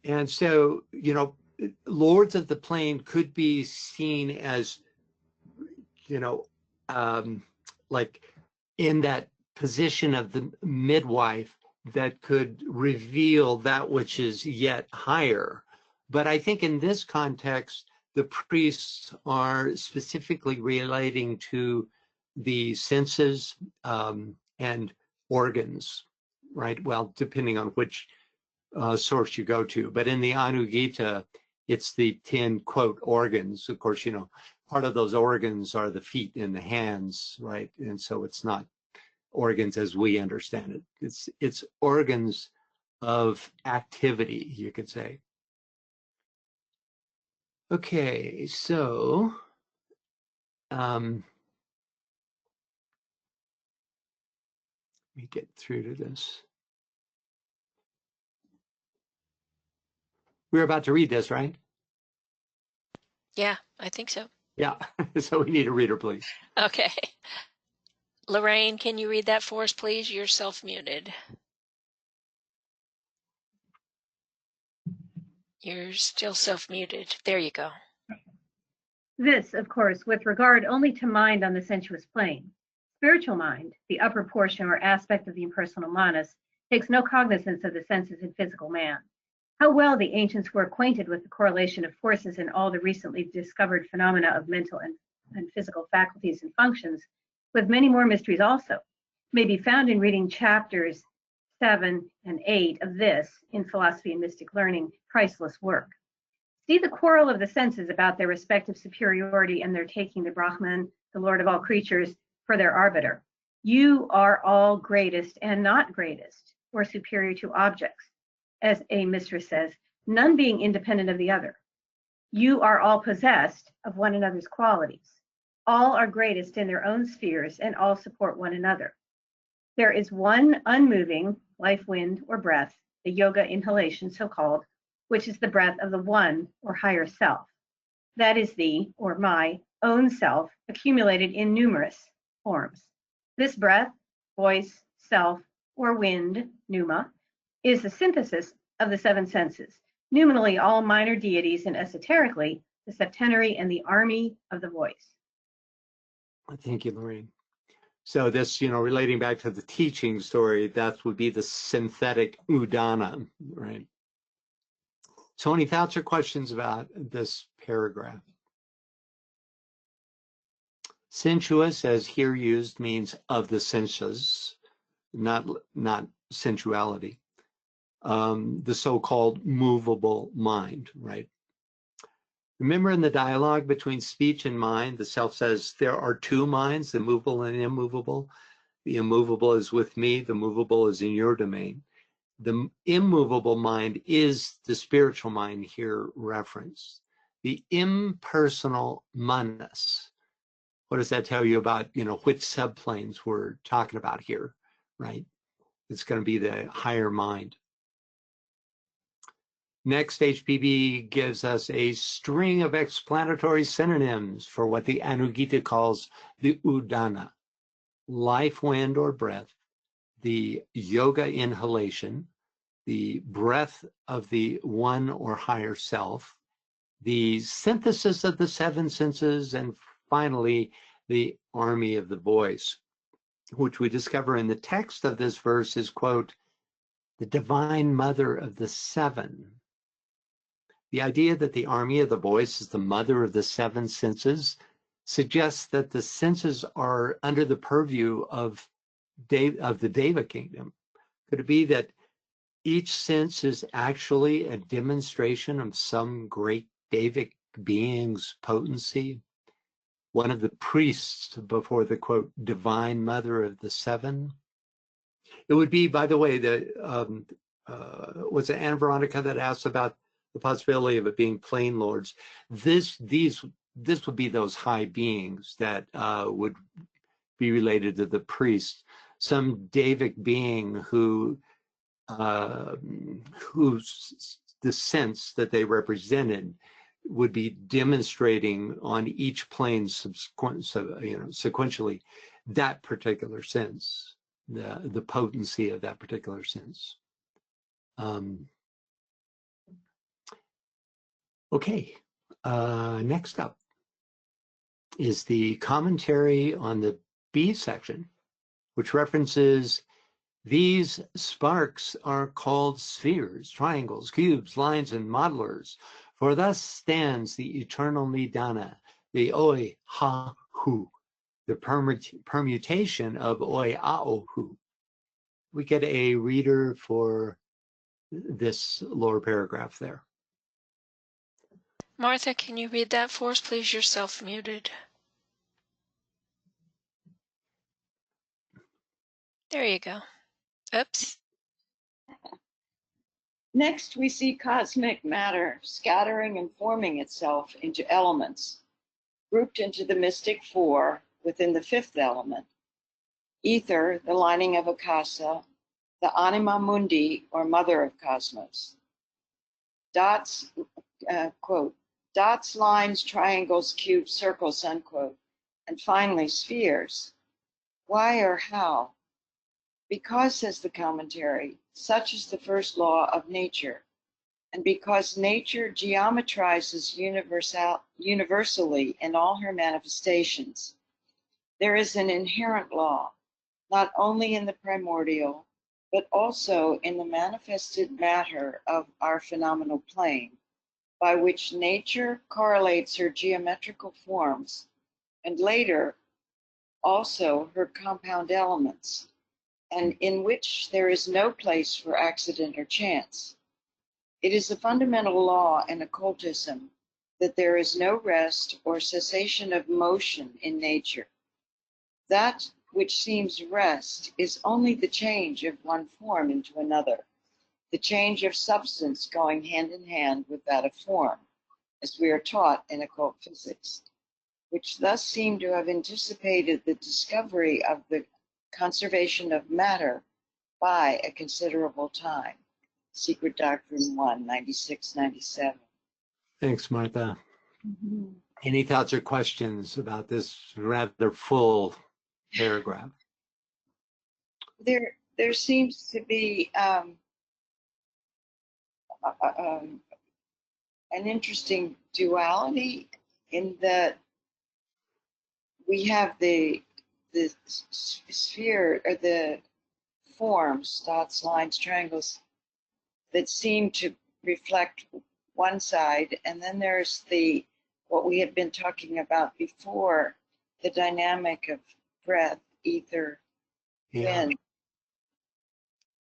And so, you know, lords of the plain could be seen as, you know, like in that position of the midwife that could reveal that which is yet higher. But I think in this context, the priests are specifically relating to the senses and organs, right? Well, depending on which source you go to. But in the Anugita, it's the 10, quote, organs. Of course, you know, part of those organs are the feet and the hands, right? And so it's not organs as we understand it. It's organs of activity, you could say. Okay, so let me get through to this. We're about to read this, right? Yeah, I think so. Yeah, so we need a reader, please. Okay. Lorraine, can you read that for us, please? You're self-muted. You're still self-muted. There you go. This, of course, with regard only to mind on the sensuous plane. Spiritual mind, the upper portion or aspect of the impersonal manas, takes no cognizance of the senses in physical man. How well the ancients were acquainted with the correlation of forces in all the recently discovered phenomena of mental and physical faculties and functions, with many more mysteries also, may be found in reading chapters 7 and 8 of this, in Philosophy and Mystic Learning, priceless work. See the quarrel of the senses about their respective superiority and their taking the Brahman, the Lord of all creatures, for their arbiter. You are all greatest and not greatest, or superior to objects, as a mistress says, none being independent of the other. You are all possessed of one another's qualities. All are greatest in their own spheres and all support one another. There is one unmoving life wind or breath, the yoga inhalation so-called, which is the breath of the one or higher self. That is the, or my, own self accumulated in numerous forms. This breath, voice, self, or wind, pneuma, is the synthesis of the seven senses, numinally all minor deities and esoterically the septenary and the army of the voice. Thank you, Lorraine. So this, relating back to the teaching story, that would be the synthetic udana, right? So any thoughts or questions about this paragraph? Sensuous, as here used, means of the senses, not sensuality. The so-called movable mind, right? Remember in the dialogue between speech and mind, the self says there are two minds, the movable and immovable. The immovable is with me, the movable is in your domain. The immovable mind is the spiritual mind here referenced. The impersonal manas. What does that tell you about, which subplanes we're talking about here, right? It's going to be the higher mind. Next, HPB gives us a string of explanatory synonyms for what the Anugita calls the udana, life wind or breath, the yoga inhalation, the breath of the one or higher self, the synthesis of the seven senses, and finally, the army of the voice, which we discover in the text of this verse is, quote, the divine mother of the seven. The idea that the army of the voice is the mother of the seven senses suggests that the senses are under the purview of the Deva kingdom. Could it be that each sense is actually a demonstration of some great Devic being's potency? One of the priests before the, quote, divine mother of the seven? It would be, by the way, was it Anna Veronica that asked about the possibility of it being plain lords? This would be those high beings that would be related to the priest, some Devic being whose the sense that they represented would be demonstrating on each plane sequentially that particular sense, the potency of that particular sense. Okay, next up is the commentary on the B section, which references these sparks are called spheres, triangles, cubes, lines, and modelers, for thus stands the eternal nidana, the oi ha hu, the permutation of oi ao hu. We get a reader for this lower paragraph there. Martha, can you read that for us, please? You're self-muted. There you go. Oops. Next, we see cosmic matter scattering and forming itself into elements, grouped into the mystic four within the fifth element. Ether, the lining of Akasa, the anima mundi, or mother of cosmos. Dots, quote, dots, lines, triangles, cubes, circles, unquote. And finally, spheres. Why or how? Because, says the commentary, such is the first law of nature. And because nature geometrizes universally in all her manifestations, there is an inherent law, not only in the primordial, but also in the manifested matter of our phenomenal plane, by which nature correlates her geometrical forms, and later also her compound elements, and in which there is no place for accident or chance. It is a fundamental law in occultism that there is no rest or cessation of motion in nature. That which seems rest is only the change of one form into another, the change of substance going hand in hand with that of form, as we are taught in occult physics, which thus seem to have anticipated the discovery of the conservation of matter by a considerable time. Secret Doctrine 1, 96, 97. Thanks, Martha. Any thoughts or questions about this rather full paragraph? There seems to be an interesting duality in that we have the the sphere or the forms, dots, lines, triangles, that seem to reflect one side, and then there's the what we had been talking about before, the dynamic of breath, ether, wind,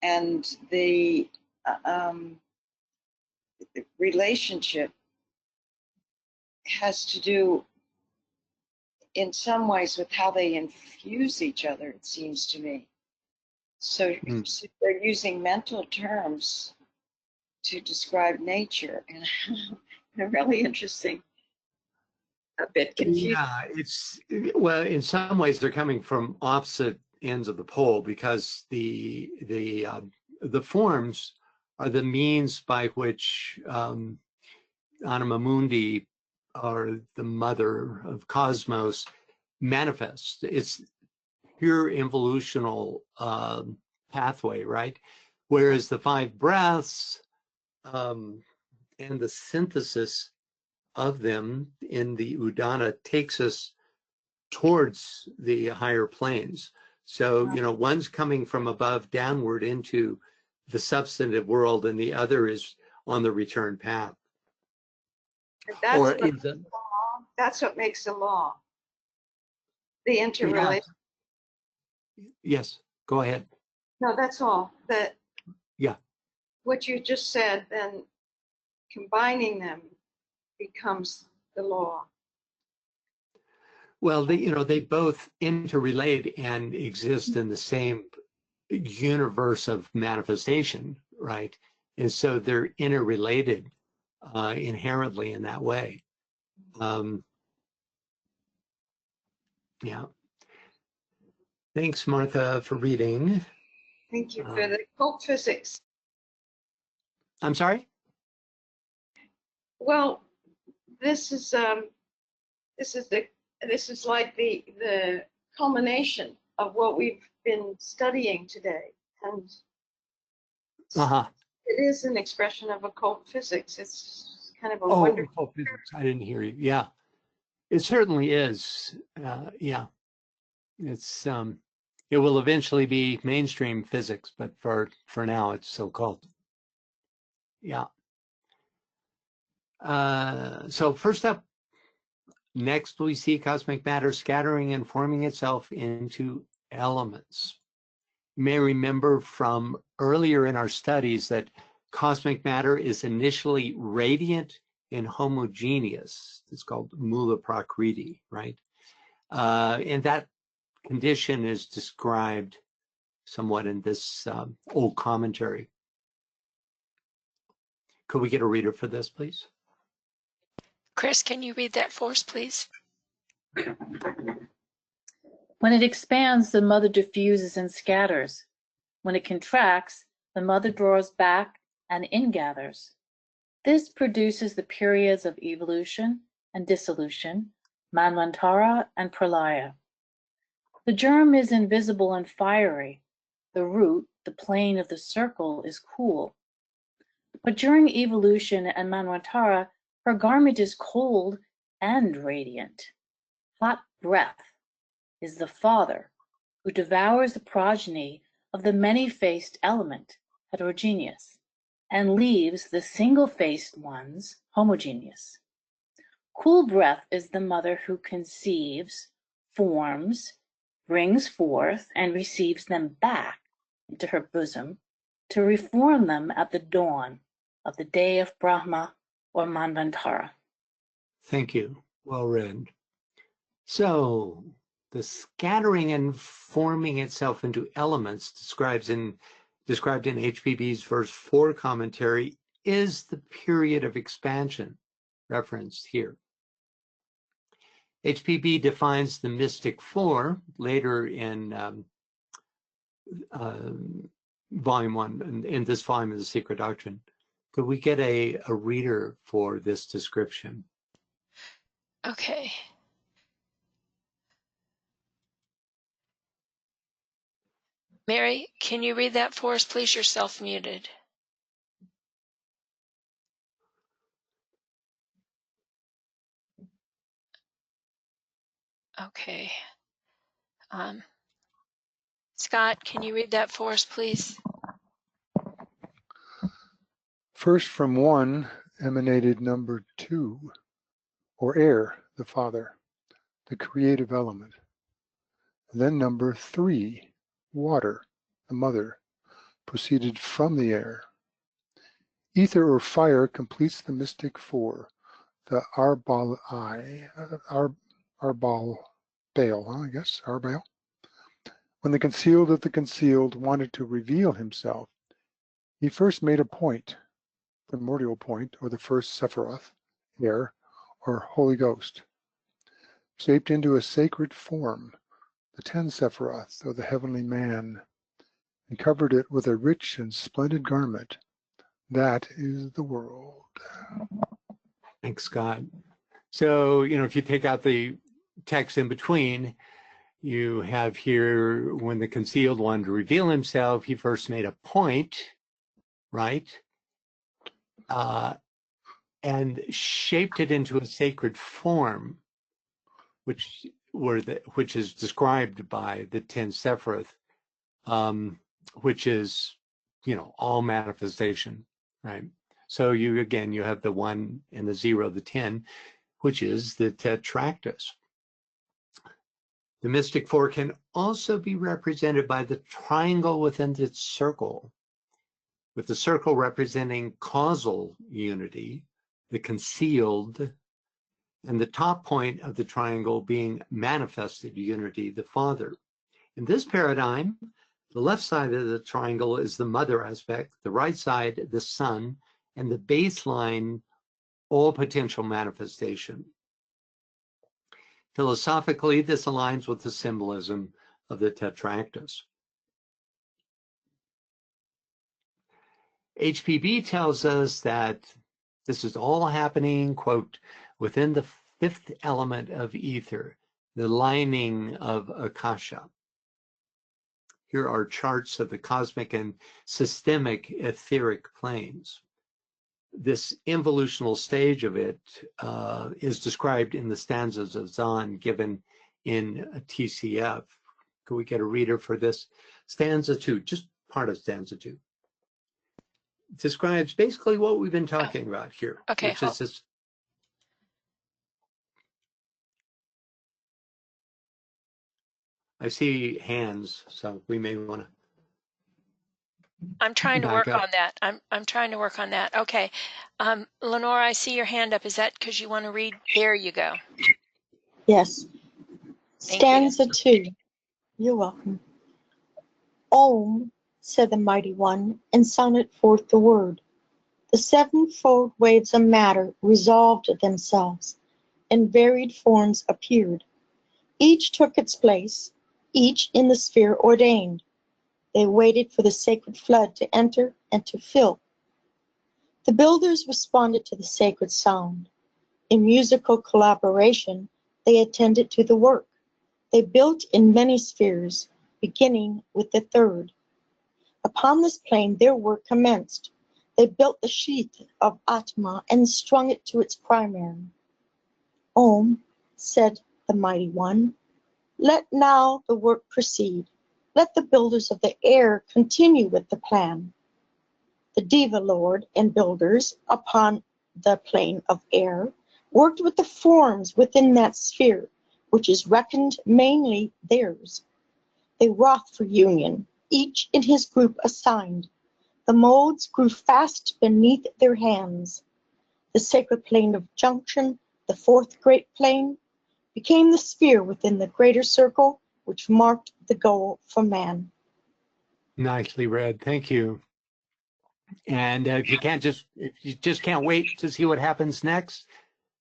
and the relationship has to do in some ways with how they infuse each other, it seems to me. So they're using mental terms to describe nature, and they're really interesting. A bit confusing. Yeah, it's, well, in some ways they're coming from opposite ends of the pole, because the forms are the means by which Anima Mundi, or the mother of cosmos, manifests. It's pure evolutional pathway, right? Whereas the 5 breaths and the synthesis of them in the Udana takes us towards the higher planes. So, you know, one's coming from above downward into the substantive world, and the other is on the return path. That's what makes the law. The interrelation. Yes, go ahead. No, that's all. Yeah. What you just said, then combining them becomes the law. Well, they both interrelate and exist in the same universe of manifestation, right? And so they're interrelated inherently in that way. Yeah. Thanks, Martha, for reading. Thank you for the occult physics. I'm sorry? Well, this is like the culmination of what we've been studying today, and it is an expression of occult physics. It's kind of a wonderful. Occult physics. I didn't hear you. Yeah, it certainly is. Yeah, it's it will eventually be mainstream physics, but for now, it's so called. Yeah. So first up, next we see cosmic matter scattering and forming itself into elements. You may remember from earlier in our studies that cosmic matter is initially radiant and homogeneous. It's called mula prakriti, right? And that condition is described somewhat in this old commentary. Could we get a reader for this, please? Chris, can you read that for us, please? When it expands, the mother diffuses and scatters. When it contracts, the mother draws back and ingathers. This produces the periods of evolution and dissolution, manvantara and pralaya. The germ is invisible and fiery. The root, the plane of the circle, is cool. But during evolution and manvantara, her garment is cold and radiant. Hot breath is the father who devours the progeny of the many-faced element, heterogeneous, and leaves the single-faced ones, homogeneous. Cool breath is the mother who conceives, forms, brings forth, and receives them back into her bosom to reform them at the dawn of the day of Brahma or Manvantara. Thank you. Well read. So, the scattering and forming itself into elements described in HPB's verse 4 commentary is the period of expansion referenced here. HPB defines the mystic 4 later in volume 1, in this volume of the Secret Doctrine. Could we get a reader for this description? Okay. Mary, can you read that for us, please? You're self-muted. Okay. Scott, can you read that for us, please? First from one emanated number two, or air, the Father, the creative element. Then number three, water, the Mother, proceeded from the air. Ether or fire completes the mystic four, the Arbal Baal, I guess, Arbal. When the concealed of the concealed wanted to reveal himself, he first made a point, primordial point, or the first Sephiroth, air, or Holy Ghost, shaped into a sacred form, the 10 Sephiroth, or the heavenly man, and covered it with a rich and splendid garment. That is the world. Thanks, Scott. So, if you take out the text in between, you have here, when the concealed wanted to reveal himself, he first made a point, right? And shaped it into a sacred form, which is described by the 10 Sephiroth, which is, all manifestation, right? So you have the 1 and the 0, the 10, which is the tetractys. The mystic four can also be represented by the triangle within its circle, with the circle representing causal unity, the concealed, and the top point of the triangle being manifested unity, the Father. In this paradigm, the left side of the triangle is the mother aspect, the right side, the Son, and the baseline, all potential manifestation. Philosophically, this aligns with the symbolism of the tetractys. HPB tells us that this is all happening, quote, within the fifth element of ether, the lining of Akasha. Here are charts of the cosmic and systemic etheric planes. This involutional stage of it is described in the stanzas of Dzyan given in a TCF. Could we get a reader for this? Stanza 2, just part of stanza 2. Describes basically what we've been talking about here. Okay. Which is this. I see hands, so we may want to. I'm trying to work on that. I'm trying to work on that. Okay. Lenore, I see your hand up. Is that because you want to read? There you go. Yes. Stanza 2. You're welcome. Om, said the mighty one, and sounded forth the word. The sevenfold waves of matter resolved themselves, and varied forms appeared. Each took its place, each in the sphere ordained. They waited for the sacred flood to enter and to fill. The builders responded to the sacred sound. In musical collaboration, they attended to the work. They built in many spheres, beginning with the third. Upon this plane, their work commenced. They built the sheath of Atma and strung it to its primary. Om, said the mighty one, let now the work proceed. Let the builders of the air continue with the plan. The Deva Lord and builders upon the plane of air worked with the forms within that sphere, which is reckoned mainly theirs. They wrought for union, each in his group assigned. The modes grew fast beneath their hands. The sacred plane of junction, the fourth great plane, became the sphere within the greater circle, which marked the goal for man. Nicely read. Thank you. And if you just can't wait to see what happens next,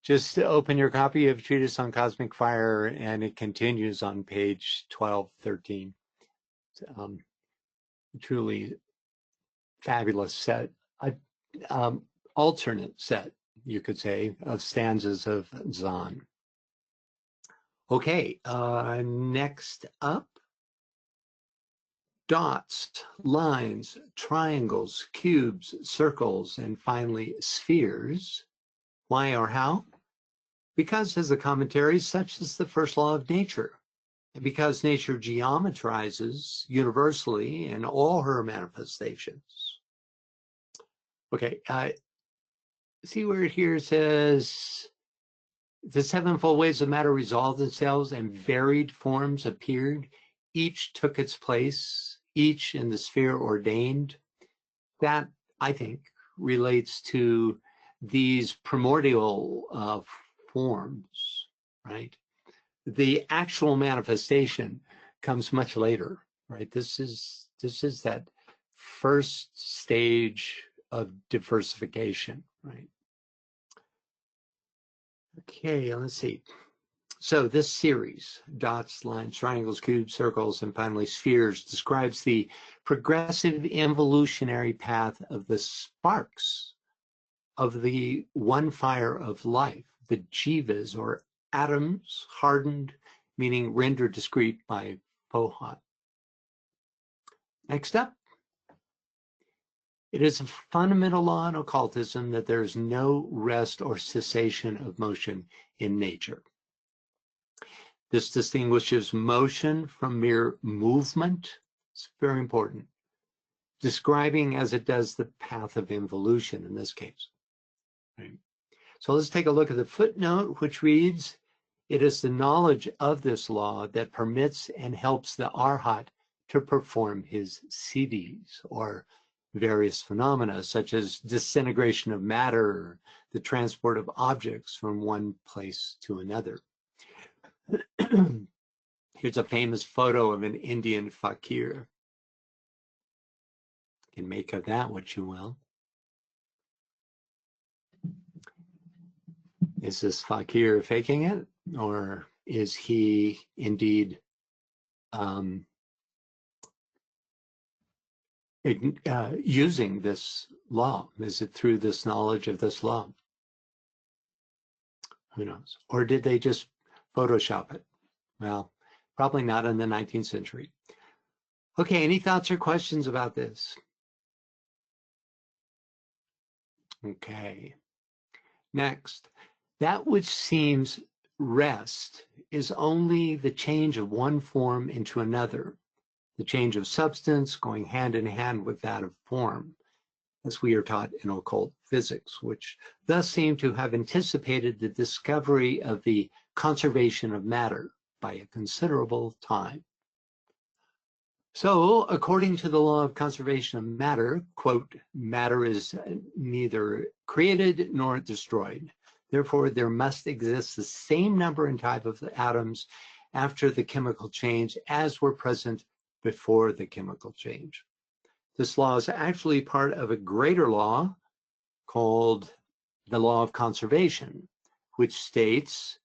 just open your copy of Treatise on Cosmic Fire, and it continues on page 1213. Truly fabulous set, alternate set, you could say, of stanzas of Dzyan. Okay, next up, dots, lines, triangles, cubes, circles, and finally spheres. Why or how? Because, as the commentary, such is the first law of nature. because nature geometrizes universally in all her manifestations. Okay, see where it here says, the sevenfold ways of matter resolved themselves and varied forms appeared. Each took its place, each in the sphere ordained. That, I think, relates to these primordial forms, right? The actual manifestation comes much later, right? This is that first stage of diversification, right? Okay, let's see. So this series, dots, lines, triangles, cubes, circles, and finally spheres, describes the progressive evolutionary path of the sparks of the one fire of life, the jivas, or atoms, hardened, meaning rendered discrete by Pohat. Next up, it is a fundamental law in occultism that there is no rest or cessation of motion in nature. This distinguishes motion from mere movement. It's very important, describing as it does the path of involution in this case. Right? So let's take a look at the footnote, which reads, it is the knowledge of this law that permits and helps the Arhat to perform his siddhis, or various phenomena, such as disintegration of matter, the transport of objects from one place to another. Here's a famous photo of an Indian fakir. You can make of that what you will. Is this fakir faking it, or is he indeed using this law? Is it through this knowledge of this law? Who knows? Or did they just Photoshop it? Well, probably not in the 19th century. Okay, any thoughts or questions about this? Okay. Next, that which seems rest is only the change of one form into another, the change of substance going hand in hand with that of form, as we are taught in occult physics, which thus seem to have anticipated the discovery of the conservation of matter by a considerable time. So, according to the law of conservation of matter, quote, matter is neither created nor destroyed. Therefore, there must exist the same number and type of atoms after the chemical change as were present before the chemical change. This law is actually part of a greater law called the law of conservation, which states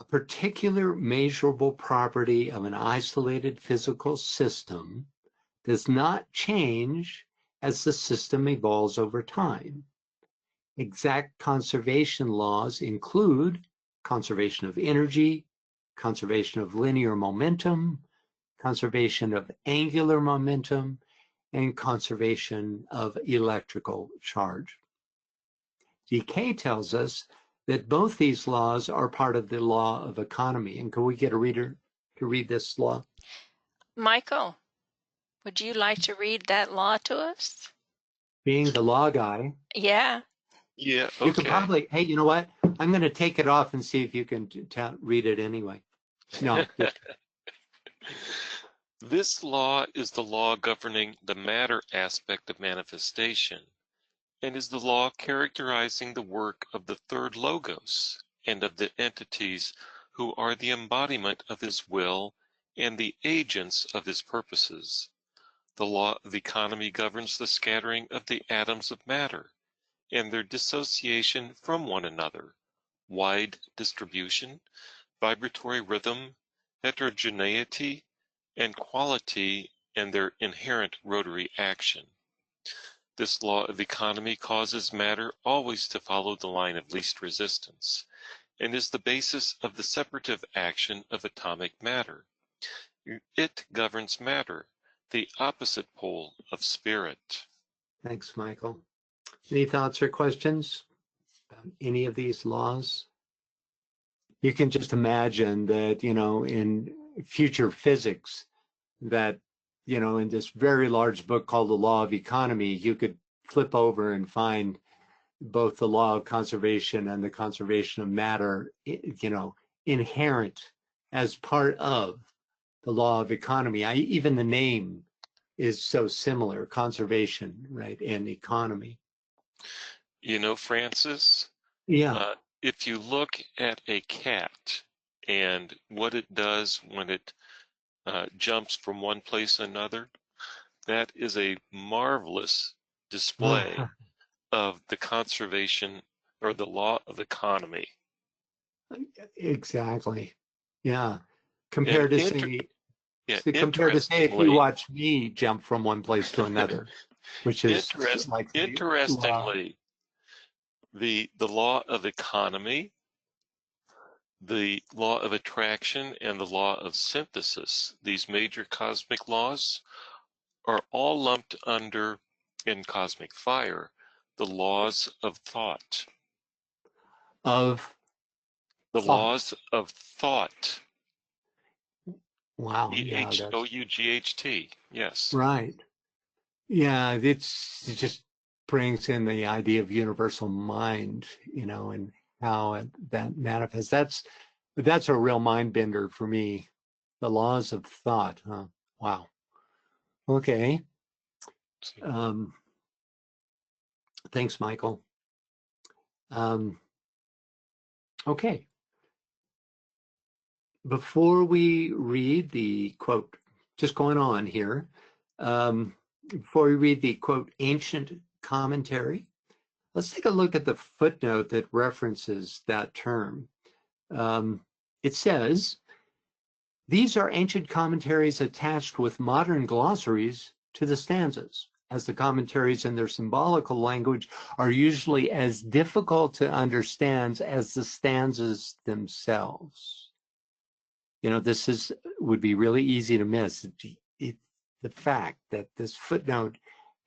a particular measurable property of an isolated physical system does not change as the system evolves over time. Exact conservation laws include conservation of energy, conservation of linear momentum, conservation of angular momentum, and conservation of electrical charge. DK tells us that both these laws are part of the law of economy. And can we get a reader to read this law? Michael, would you like to read that law to us? Being the law guy. Yeah. Yeah, okay. You could probably, hey, you know what? I'm going to take it off and see if you can read it anyway. No. This law is the law governing the matter aspect of manifestation, and is the law characterizing the work of the third logos and of the entities who are the embodiment of his will and the agents of his purposes. The law of economy governs the scattering of the atoms of matter and their dissociation from one another, wide distribution, vibratory rhythm, heterogeneity, and quality, and their inherent rotary action. This law of economy causes matter always to follow the line of least resistance, and is the basis of the separative action of atomic matter. It governs matter, the opposite pole of spirit. Thanks, Michael. Any thoughts or questions about any of these laws? You can just imagine that, you know, in future physics that, you know, in this very large book called The Law of Economy, you could flip over and find both the law of conservation and the conservation of matter, you know, inherent as part of the law of economy. Even the name is so similar, conservation, right, and economy. You know, Francis, Yeah. if you look at a cat and what it does when it jumps from one place to another, that is a marvelous display of the conservation or the law of economy. Exactly. Yeah. Compared to say, if you watch me jump from one place to another, which is like interestingly, the law of economy, the law of attraction, and the law of synthesis, these major cosmic laws, are all lumped under, in cosmic fire, the laws of thought. Laws of thought. Wow. Yeah. Thought. Yes. Right. Yeah. It just brings in the idea of universal mind, you know, and how that manifests. That's a real mind bender for me. The laws of thought. Huh? Wow. Okay. Thanks, Michael. Okay. Before we read the quote, just going on here, before we read the quote, ancient commentary, let's take a look at the footnote that references that term. It says, these are ancient commentaries attached with modern glossaries to the stanzas, as the commentaries in their symbolical language are usually as difficult to understand as the stanzas themselves. You know, this would be really easy to miss. The fact that this footnote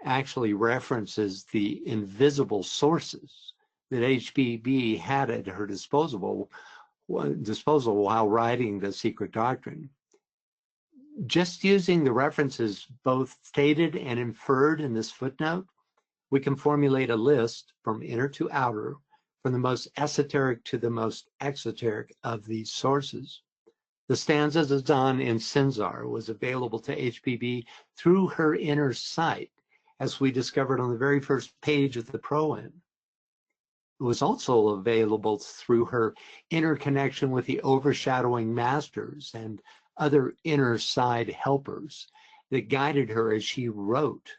actually references the invisible sources that HPB had at her disposal while writing the Secret Doctrine. Just using the references both stated and inferred in this footnote, we can formulate a list from inner to outer, from the most esoteric to the most exoteric of these sources. The Stanzas of Dzyan in Sinzar was available to HPB through her inner sight, as we discovered on the very first page of the proem. It was also available through her inner connection with the overshadowing masters and other inner side helpers that guided her as she wrote.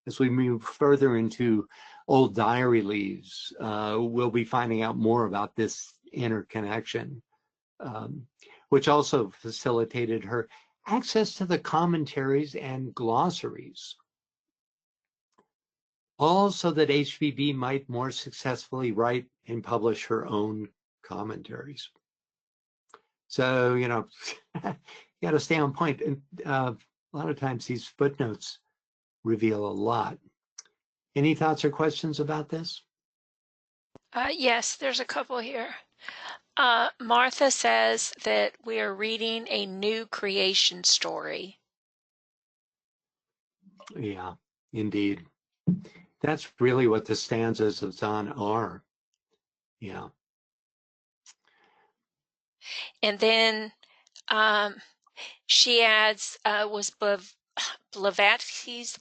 As we move further into old diary leaves, we'll be finding out more about this inner connection. Which also facilitated her access to the commentaries and glossaries, all so that HPB might more successfully write and publish her own commentaries. So, you know, you got to stay on point. And a lot of times these footnotes reveal a lot. Any thoughts or questions about this? Yes, there's a couple here. Martha says that we are reading a new creation story. Yeah, indeed. That's really what the stanzas of Dzyan are. Yeah. And then she adds, was Blavatsky's,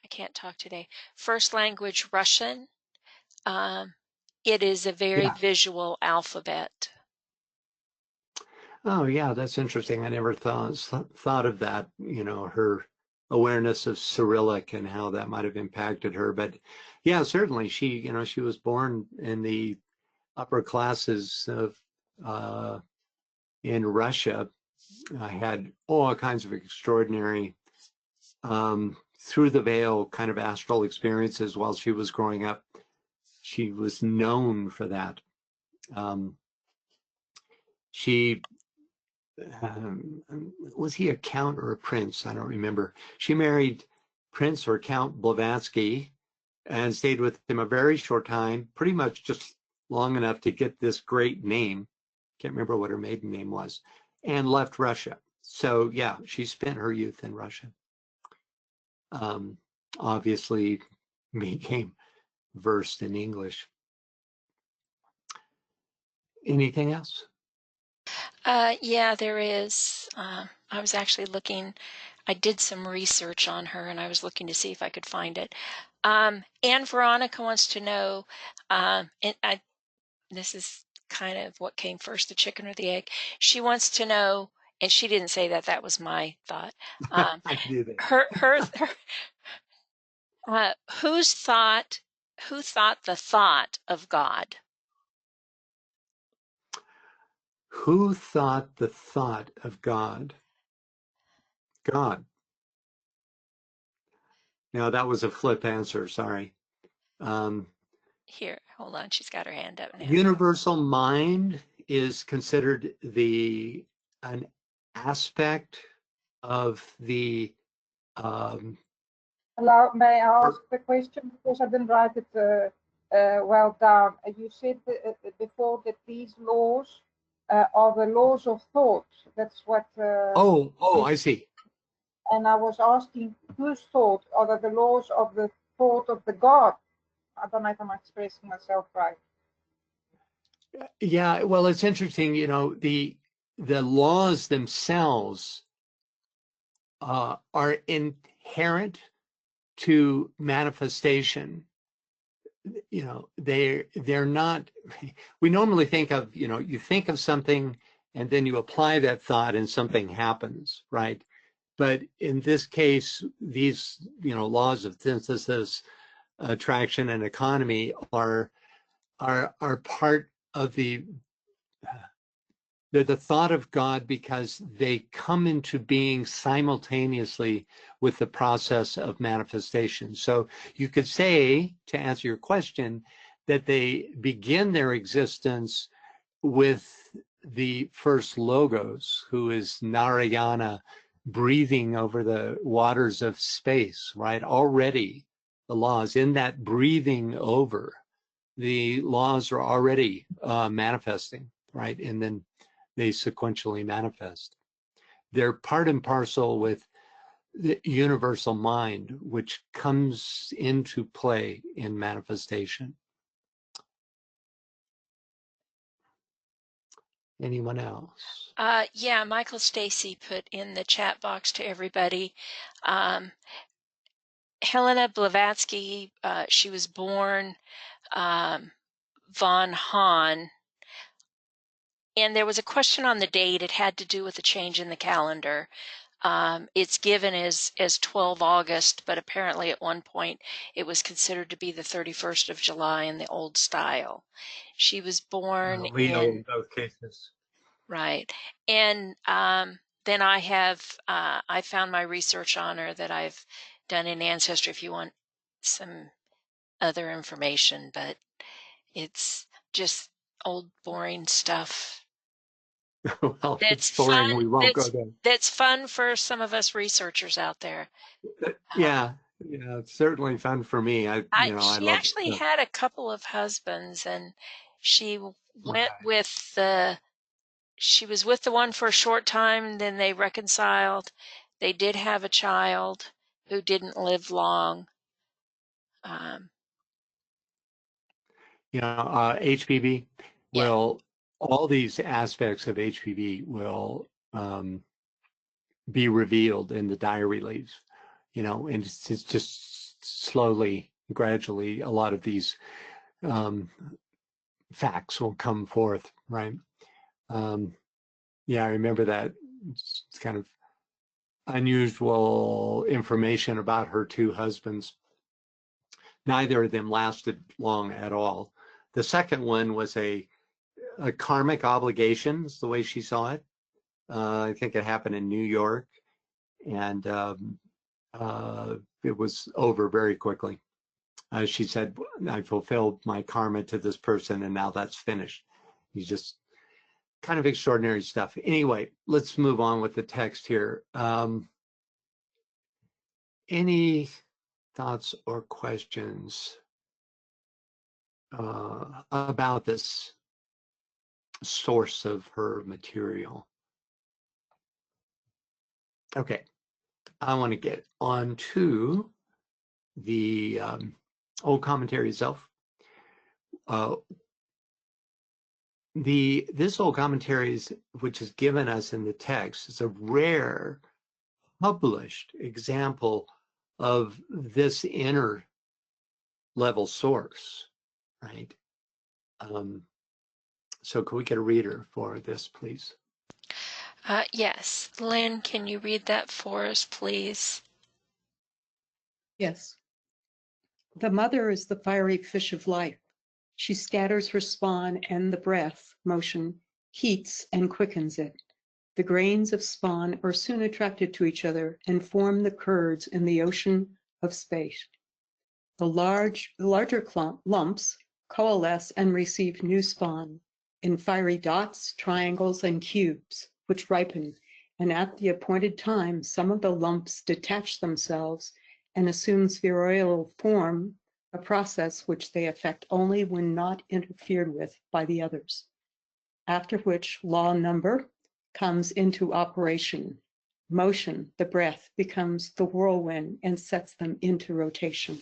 I can't talk today, first language Russian? It is a very visual alphabet. Oh, yeah, that's interesting. I never thought of that, you know, her awareness of Cyrillic and how that might have impacted her. But yeah, certainly she was born in the upper classes of in Russia. I had all kinds of extraordinary through the veil kind of astral experiences while she was growing up. She was known for that. Was he a count or a prince? I don't remember. She married Prince or Count Blavatsky and stayed with him a very short time, pretty much just long enough to get this great name. Can't remember what her maiden name was. and left Russia. So yeah, she spent her youth in Russia. Obviously became versed in English. Anything else? Yeah, there is. I was actually looking, I did some research on her and I was looking to see if I could find it. Anne Veronica wants to know, this is kind of what came first, the chicken or the egg. She wants to know, and she didn't say that, that was my thought. I knew that. Who thought the thought of God? Who thought the thought of God? God. Now that was a flip answer, sorry. Here, hold on, she's got her hand up now. Universal mind is considered an aspect of the May I ask the question, because I didn't write it well down. You said before that these laws are the laws of thought. That's what. I see. And I was asking, whose thought? Are they the laws of the thought of the God? I don't know if I'm expressing myself right. Yeah, well, it's interesting, you know, the laws themselves are inherent to manifestation. You know, they're not, we normally think of, you know, you think of something and then you apply that thought and something happens, right? But in this case, these, you know, laws of synthesis, attraction, and economy are part of the thought of God, because they come into being simultaneously with the process of manifestation. So you could say, to answer your question, that they begin their existence with the first logos, who is Narayana, breathing over the waters of space, right? Already the laws, in that breathing over, the laws are already manifesting, right? And then they sequentially manifest. They're part and parcel with the universal mind, which comes into play in manifestation. Anyone else? Yeah, Michael Stacy put in the chat box to everybody. Helena Blavatsky, she was born von Hahn, and there was a question on the date. It had to do with a change in the calendar. It's given as 12 August, but apparently at one point it was considered to be the 31st of July in the old style. She was born Leo in both cases. Right. And then I have, I found my research on her that I've done in Ancestry if you want some other information, but it's just old boring stuff. Well, That's it's boring. fun. We won't go there. That's fun for some of us researchers out there. Yeah, it's certainly fun for me. She actually had a couple of husbands, and she went with she was with the one for a short time, then they reconciled. They did have a child who didn't live long. HPV will, all these aspects of HPV will be revealed in the diary leaves, and it's just slowly, gradually, a lot of these facts will come forth, right? I remember that. It's kind of unusual information about her two husbands. Neither of them lasted long at all. The second one was a karmic obligation, is the way she saw it. I think it happened in New York, and it was over very quickly. She said, I fulfilled my karma to this person, and now that's finished. He's just kind of extraordinary stuff. Anyway, let's move on with the text here. Any thoughts or questions about this source of her material? Okay, I want to get on to the old commentary itself. This old commentary, which is given us in the text, is a rare published example of this inner level source, right? So can we get a reader for this, please? Yes. Lynn, can you read that for us, please? Yes. The mother is the fiery fish of life. She scatters her spawn, and the breath, motion, heats and quickens it. The grains of spawn are soon attracted to each other and form the curds in the ocean of space. The larger lumps coalesce and receive new spawn in fiery dots, triangles, and cubes, which ripen, and at the appointed time, some of the lumps detach themselves and assume spheroidal form, a process which they effect only when not interfered with by the others. After which law number comes into operation. Motion, the breath, becomes the whirlwind and sets them into rotation.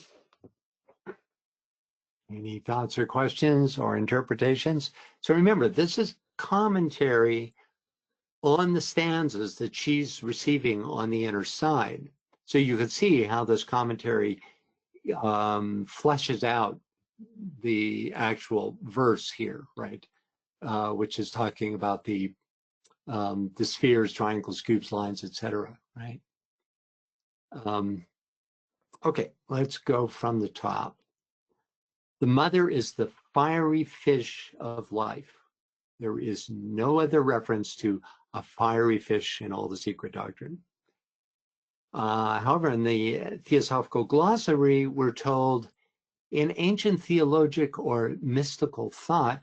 Any thoughts or questions or interpretations? So remember, this is commentary on the stanzas that she's receiving on the inner side. So you can see how this commentary fleshes out the actual verse here, right? Which is talking about the spheres, triangles, cubes, lines, etc., right? Okay, let's go from the top. The mother is the fiery fish of life. There is no other reference to a fiery fish in all the Secret Doctrine. However, in the Theosophical Glossary, we're told in ancient theologic or mystical thought,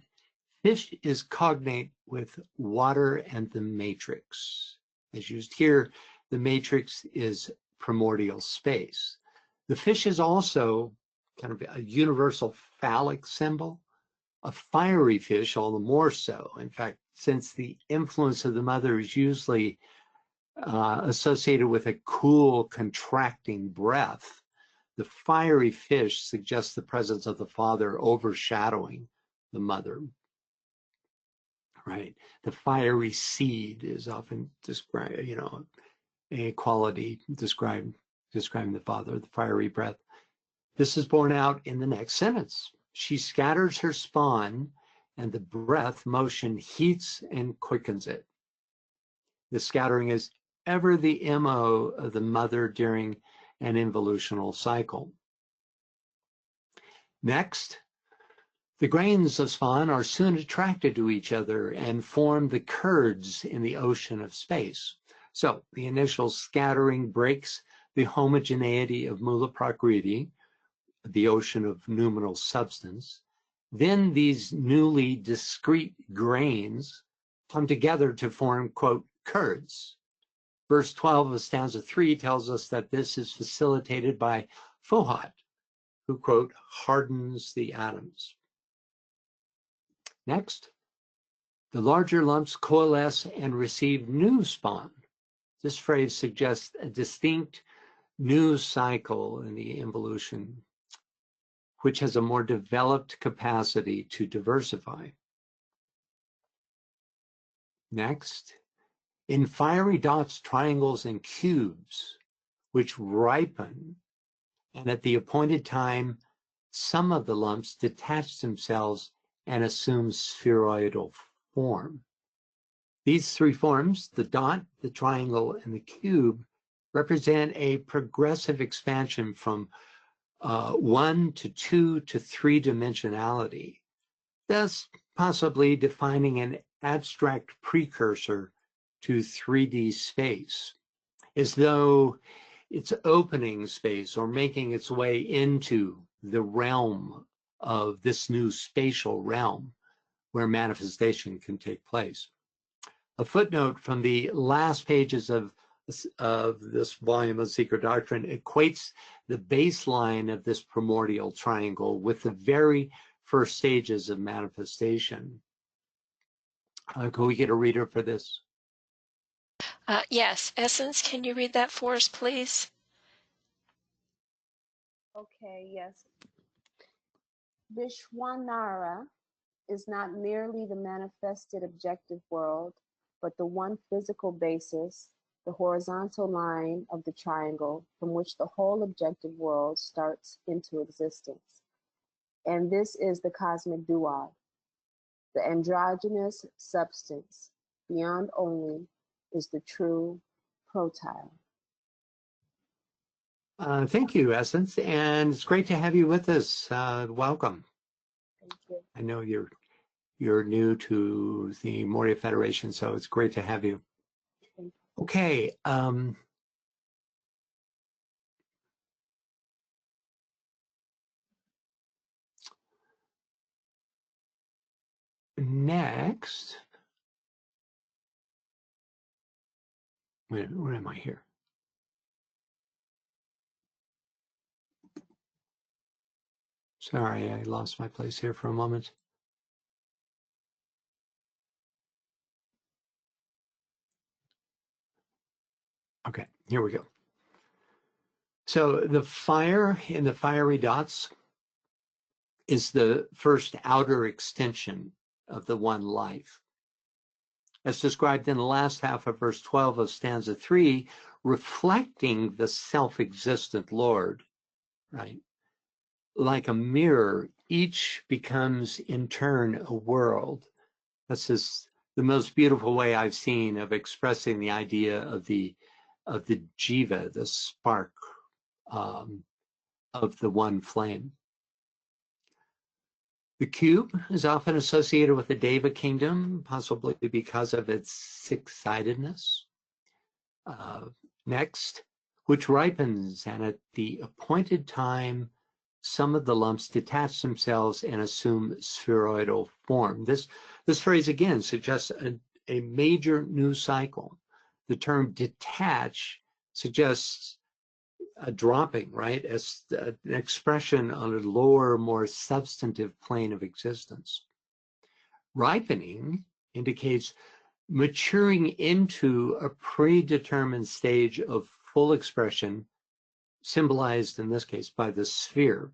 fish is cognate with water and the matrix. As used here, the matrix is primordial space. The fish is also kind of a universal phallic symbol, a fiery fish all the more so. In fact, since the influence of the mother is usually associated with a cool, contracting breath, the fiery fish suggests the presence of the father overshadowing the mother. Right. The fiery seed is often described, a quality describing the father, the fiery breath. This is borne out in the next sentence. She scatters her spawn, and the breath motion heats and quickens it. The scattering is ever the MO of the mother during an involutional cycle. Next, the grains of spawn are soon attracted to each other and form the curds in the ocean of space. So the initial scattering breaks the homogeneity of Mula Prakriti, the ocean of noumenal substance. Then these newly discrete grains come together to form, quote, curds. Verse 12 of stanza 3 tells us that this is facilitated by Fohat, who, quote, hardens the atoms. Next, the larger lumps coalesce and receive new spawn. This phrase suggests a distinct new cycle in the involution, which has a more developed capacity to diversify. Next, in fiery dots, triangles, and cubes, which ripen, and at the appointed time, some of the lumps detach themselves and assume spheroidal form. These three forms, the dot, the triangle, and the cube, represent a progressive expansion from 1 to 2 to 3 dimensionality, thus possibly defining an abstract precursor to 3D space, as though it's opening space or making its way into the realm of this new spatial realm where manifestation can take place. A footnote from the last pages of this volume of Secret Doctrine equates the baseline of this primordial triangle with the very first stages of manifestation. Can we get a reader for this? Yes, Essence, can you read that for us, please? Okay, yes. Vishwanara is not merely the manifested objective world, but the one physical basis, the horizontal line of the triangle from which the whole objective world starts into existence. And this is the cosmic duad, the androgynous substance. Beyond only is the true protyle. Thank you, Essence, and it's great to have you with us. Welcome. Thank you. I know you're new to the Moria Federation, so it's great to have you. Okay. Next, where am I here? Sorry, I lost my place here for a moment. Okay, here we go. So the fire in the fiery dots is the first outer extension of the one life. As described in the last half of verse 12 of stanza 3, reflecting the self-existent Lord, right? Like a mirror, each becomes in turn a world. That's just the most beautiful way I've seen of expressing the idea of the jiva, the spark of the one flame. The cube is often associated with the Deva kingdom, possibly because of its six-sidedness. Next, which ripens, and at the appointed time, some of the lumps detach themselves and assume spheroidal form. This phrase again suggests a major new cycle. The term detach suggests a dropping, right, as an expression on a lower, more substantive plane of existence. Ripening indicates maturing into a predetermined stage of full expression, symbolized in this case by the sphere.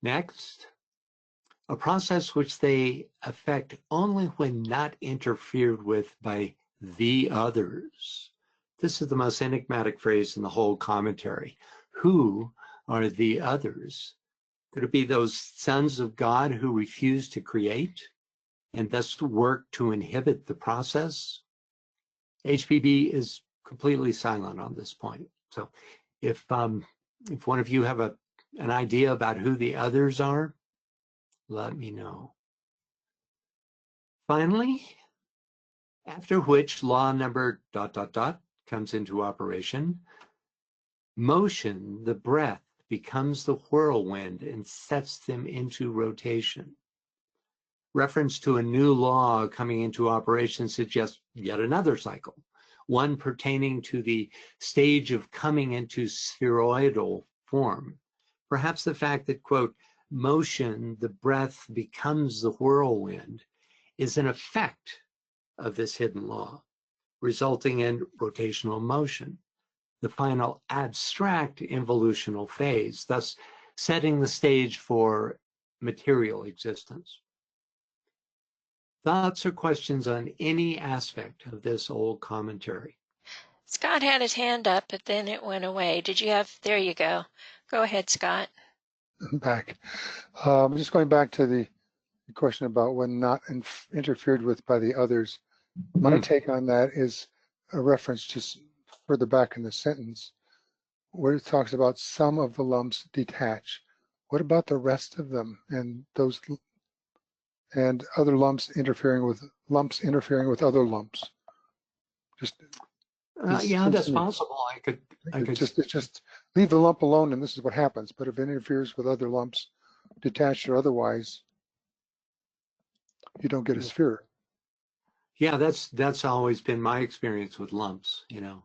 Next, a process which they affect only when not interfered with by the others. This is the most enigmatic phrase in the whole commentary. Who are the others? Could it be those sons of God who refuse to create and thus work to inhibit the process? HPB is completely silent on this point. So if one of you have an idea about who the others are, let me know. Finally, after which law number ... comes into operation, motion, the breath, becomes the whirlwind and sets them into rotation. Reference to a new law coming into operation suggests yet another cycle, one pertaining to the stage of coming into spheroidal form. Perhaps the fact that, quote, motion, the breath, becomes the whirlwind, is an effect of this hidden law, resulting in rotational motion, the final abstract involutional phase, thus setting the stage for material existence. Thoughts or questions on any aspect of this old commentary? Scott had his hand up, but then it went away. There you go. Go ahead, Scott. I'm back. Just going back to the question about when not interfered with by the others. My take on that is a reference just further back in the sentence where it talks about some of the lumps detach. What about the rest of them and those and other lumps interfering with other lumps? Yeah, that's possible. I could just leave the lump alone and this is what happens. But if it interferes with other lumps, detached or otherwise, you don't get a sphere. Yeah, that's always been my experience with lumps, you know.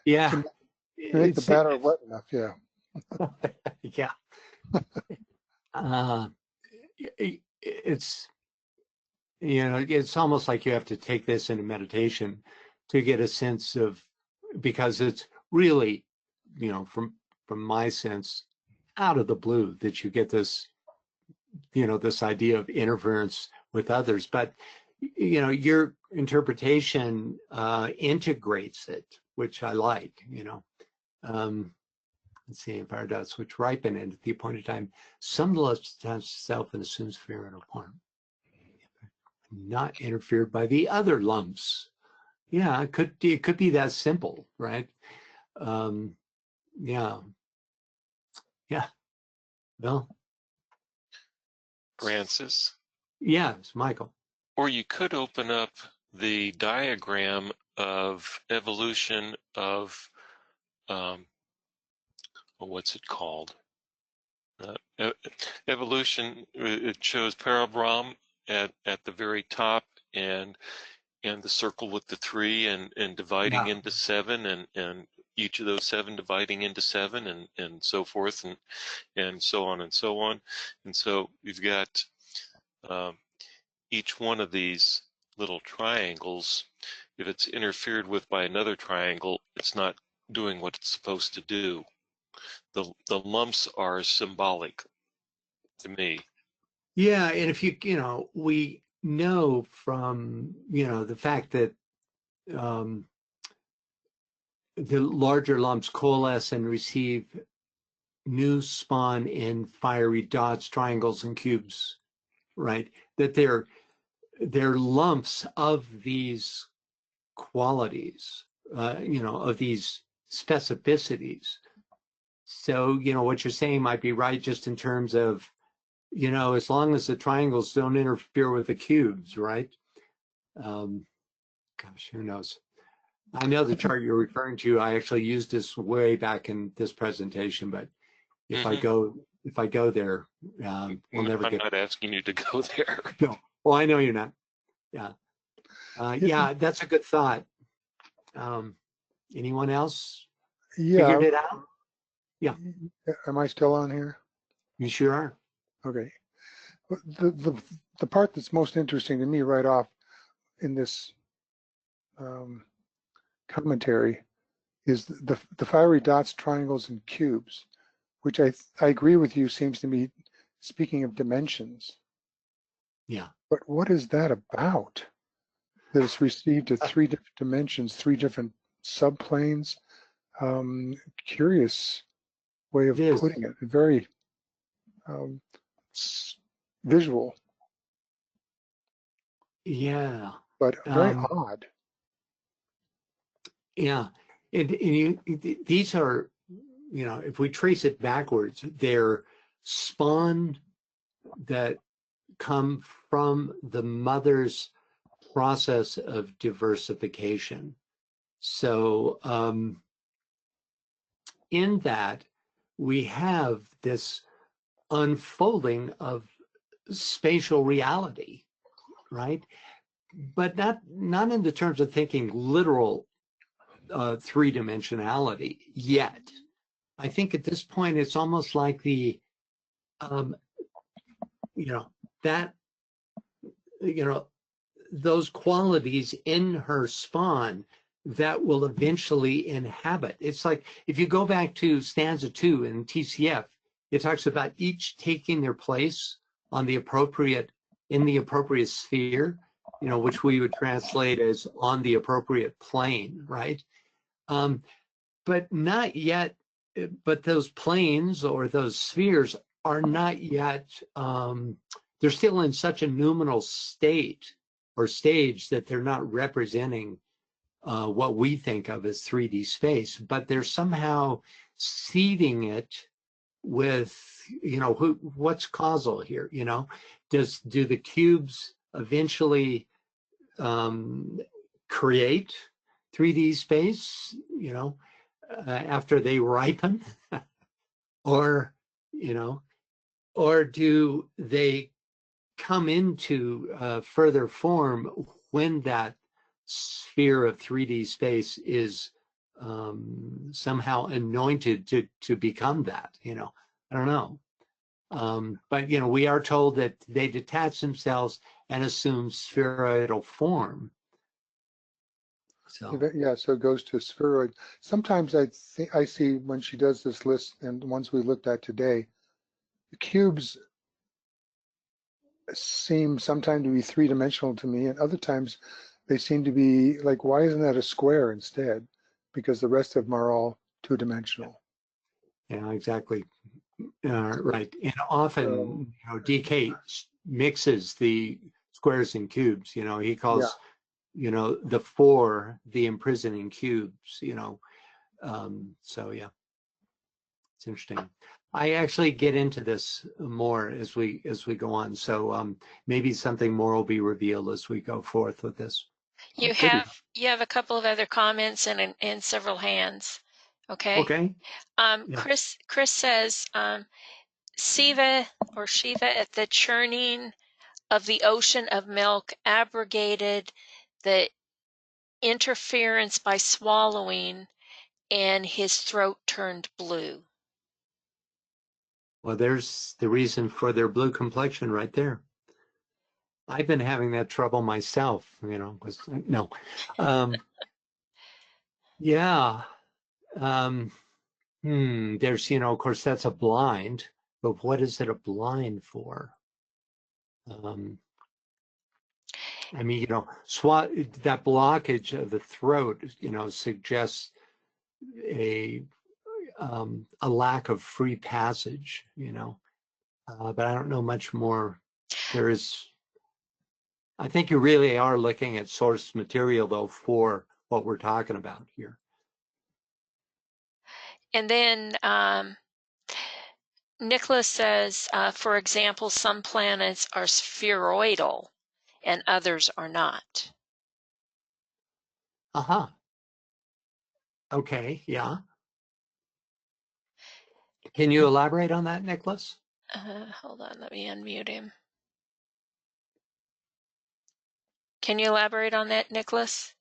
Yeah. You make the batter wet enough, yeah. Yeah. It's you know, it's almost like you have to take this into meditation to get a sense of, because it's really, you know, from my sense, out of the blue that you get this, you know, this idea of interference with others. But, you know, your interpretation integrates it, which I like, you know. Let's see, fire dots which ripen at the appointed time. Some lust attach itself and assumes fear and alarm, not interfered by the other lumps. Yeah, it could be that simple, right? Yeah. Well, Francis. Yes, Michael. Or you could open up the diagram of evolution of, what's it called? Evolution. It shows Parabrahm at the very top, and the circle with the 3, and dividing into 7, and each of those 7 dividing into 7, and so forth, and so on and so on. And so we've got each one of these little triangles. If it's interfered with by another triangle, it's not doing what it's supposed to do. The lumps are symbolic to me. Yeah, and if you know, we know from, you know, the fact that the larger lumps coalesce and receive new spawn in fiery dots, triangles, and cubes, right? That they're lumps of these qualities, you know, of these specificities. So, you know, what you're saying might be right just in terms of, you know, as long as the triangles don't interfere with the cubes, right? Gosh, who knows? I know the chart you're referring to. I actually used this way back in this presentation, but if I go there, we'll never get. I'm not asking you to go there. No. Well, I know you're not. Yeah. Yeah, that's a good thought. Anyone else figured it out? Yeah. Am I still on here? You sure are. Okay. The part that's most interesting to me right off in this commentary is the fiery dots, triangles, and cubes, which I agree with you seems to me speaking of dimensions. Yeah. But what is that about? That it's received at 3 different dimensions, 3 different subplanes. Curious way of putting it. Very visual. Yeah. But very odd. Yeah. And these are, you know, if we trace it backwards, they're spawn that come from the mother's process of diversification. So in that, we have this unfolding of spatial reality, right? But not in the terms of thinking literal 3-dimensionality yet. I think at this point it's almost like the, you know, that, you know, those qualities in her spawn that will eventually inhabit. It's like if you go back to stanza 2 in TCF, it talks about each taking their place on the appropriate, in the appropriate sphere, you know, which we would translate as on the appropriate plane, right? But not yet, but those planes or those spheres are not yet, they're still in such a noumenal state or stage that they're not representing what we think of as 3D space, but they're somehow seeding it with, you know, what's causal here, you know? Do the cubes eventually create 3D space, you know, after they ripen? Or, you know, or do they come into further form when that sphere of 3D space is somehow anointed to become that, you know? I don't know. But, you know, we are told that they detach themselves and assumes spheroidal form. So yeah, so it goes to spheroid. Sometimes I see when she does this list, and the ones we looked at today, the cubes seem sometimes to be three-dimensional to me, and other times they seem to be like, why isn't that a square instead? Because the rest of them are all two-dimensional. yeah, exactly. Right, and often DK mixes the squares and cubes. He calls the four the imprisoning cubes. So yeah, it's interesting. I actually get into this more as we go on. So maybe something more will be revealed as we go forth with this. You have a couple of other comments and several hands. Okay. Okay. Chris says Shiva at the churning of the ocean of milk abrogated the interference by swallowing, and his throat turned blue. Well, there's the reason for their blue complexion right there. I've been having that trouble myself, no. Yeah. There's, of course, that's a blind, but what is it a blind for? I mean, that blockage of the throat, suggests a lack of free passage, but I don't know much more. I think you really are looking at source material, though, for what we're talking about here. And then Nicholas says, for example, some planets are spheroidal and others are not. Uh-huh. Okay, yeah. Can you elaborate on that, Nicholas? Hold on, let me unmute him. Can you elaborate on that, Nicholas?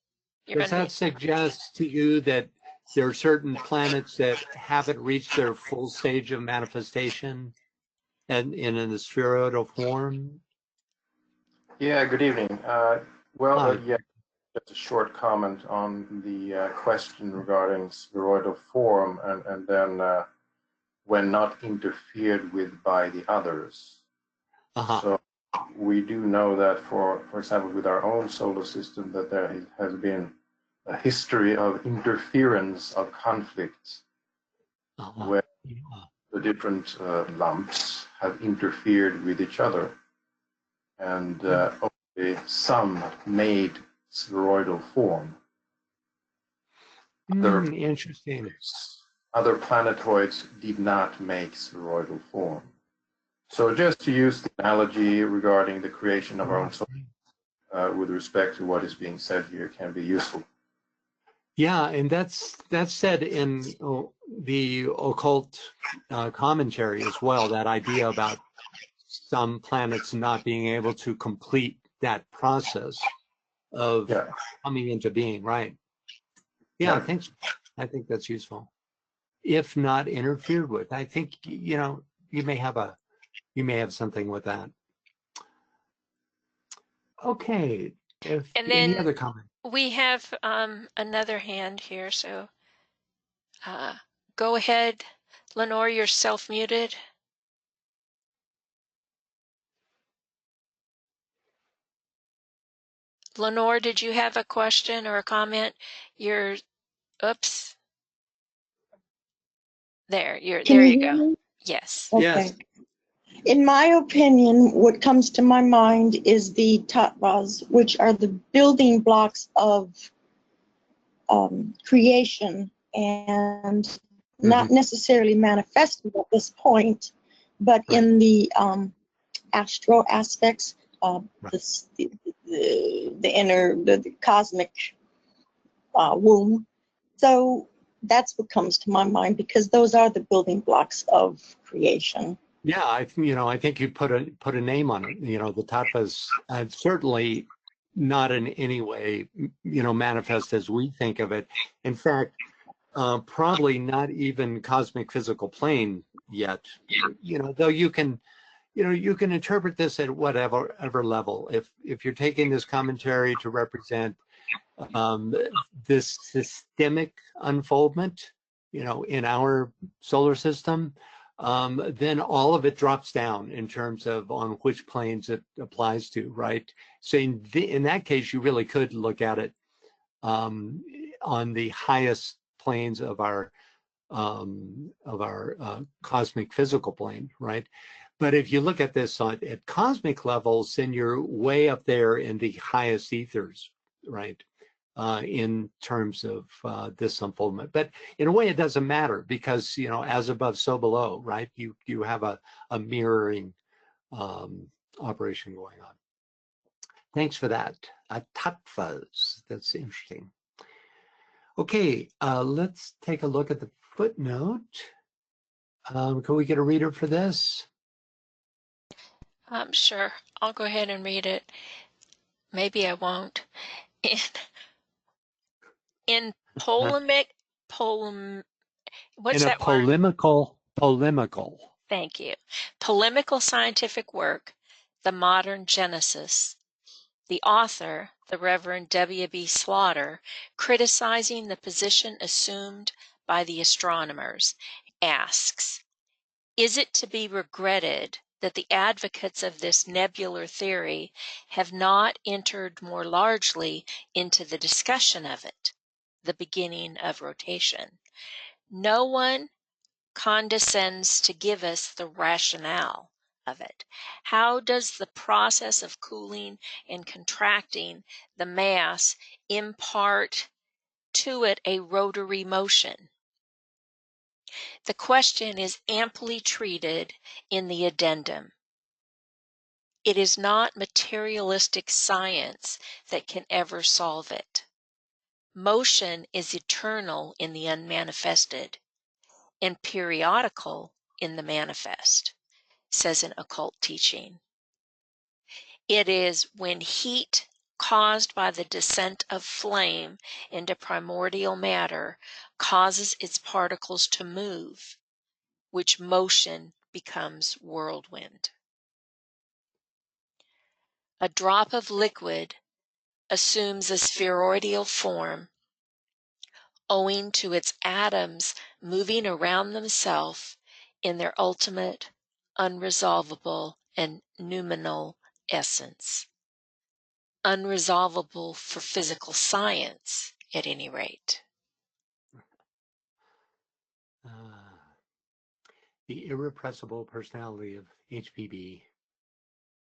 Does that suggest to you that there are certain planets that haven't reached their full stage of manifestation and in the spheroidal form? Yeah, good evening. Yeah, just a short comment on the question regarding spheroidal form and then when not interfered with by the others. So we do know that, for example, with our own solar system, that there has been a history of interference of conflicts where the different lumps have interfered with each other, and only some made spheroidal form. Interesting. Other planetoids did not make spheroidal form. So just to use the analogy regarding the creation of our own solar with respect to what is being said here can be useful. Yeah, and that's said in the occult commentary as well, that idea about some planets not being able to complete that process of coming into being, right? Yeah, I think that's useful. If not interfered with, I think you may have something with that. Okay. And then any other comment? We have another hand here, so go ahead, Lenore. You're self-muted. Lenore, did you have a question or a comment? Oops. There you go. Yes. Okay. Yes. In my opinion, what comes to my mind is the tattvas, which are the building blocks of creation and not necessarily manifested at this point, but in the astral aspects of the inner, the cosmic womb. So that's what comes to my mind, because those are the building blocks of creation. Yeah, I think you put a name on it. The tattvas certainly not in any way, manifest as we think of it. In fact, probably not even cosmic physical plane yet. Though you can you can interpret this at whatever level. If you're taking this commentary to represent this systemic unfoldment, in our solar system, then all of it drops down in terms of on which planes it applies to, right? So in that case, you really could look at it on the highest planes of our cosmic physical plane, right? But if you look at this at cosmic levels, then you're way up there in the highest ethers, right? In terms of this unfoldment. But in a way, it doesn't matter because, as above, so below, right? You have a mirroring operation going on. Thanks for that. Tattvas, that's interesting. Okay, let's take a look at the footnote. Can we get a reader for this? Sure, I'll go ahead and read it. Maybe I won't. In polemic, what's in a that word? polemical. Thank you. Polemical scientific work, The Modern Genesis. The author, the Reverend W.B. Slaughter, criticizing the position assumed by the astronomers, asks, is it to be regretted that the advocates of this nebular theory have not entered more largely into the discussion of it, the beginning of rotation? No one condescends to give us the rationale of it. How does the process of cooling and contracting the mass impart to it a rotary motion? The question is amply treated in the addendum. It is not materialistic science that can ever solve it. Motion is eternal in the unmanifested and periodical in the manifest, says an occult teaching. It is when heat caused by the descent of flame into primordial matter causes its particles to move, which motion becomes whirlwind. A drop of liquid assumes a spheroidal form owing to its atoms moving around themselves in their ultimate, unresolvable, and noumenal essence. Unresolvable for physical science, at any rate. The irrepressible personality of HPB.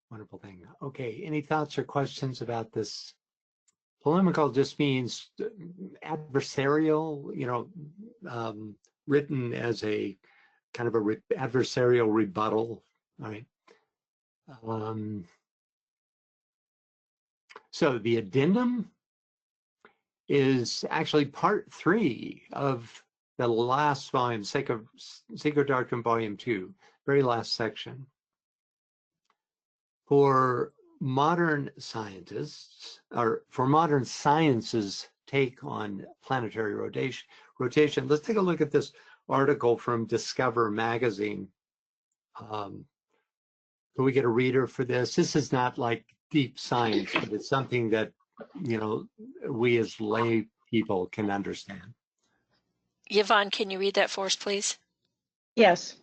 Wonderful thing. Okay, any thoughts or questions about this? Polemical just means adversarial, written as a kind of adversarial rebuttal, right? So the addendum is actually part 3 of the last volume, Secret Doctrine, Volume 2, very last section. For modern scientists, or for modern science's take on planetary rotation, let's take a look at this article from Discover magazine. Can we get a reader for this? This is not like deep science, but it's something that, we as lay people can understand. Yvonne, can you read that for us, please? Yes.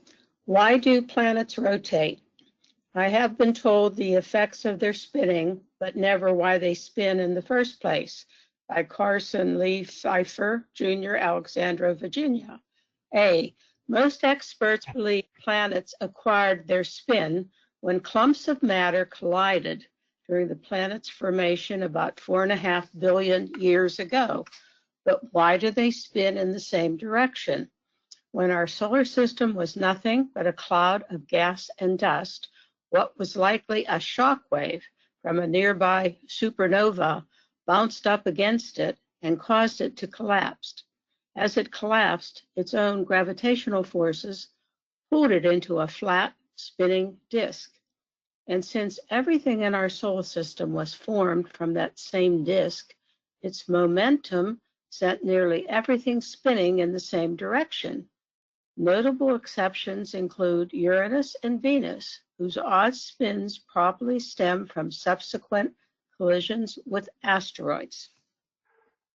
Why do planets rotate? I have been told the effects of their spinning, but never why they spin in the first place, by Carson Lee Pfeiffer, Jr., Alexandria, Virginia. A. Most experts believe planets acquired their spin when clumps of matter collided during the planet's formation about 4.5 billion years ago. But why do they spin in the same direction? When our solar system was nothing but a cloud of gas and dust, what was likely a shock wave from a nearby supernova bounced up against it and caused it to collapse. As it collapsed, its own gravitational forces pulled it into a flat, spinning disk. And since everything in our solar system was formed from that same disk, its momentum sent nearly everything spinning in the same direction. Notable exceptions include Uranus and Venus, whose odd spins probably stem from subsequent collisions with asteroids.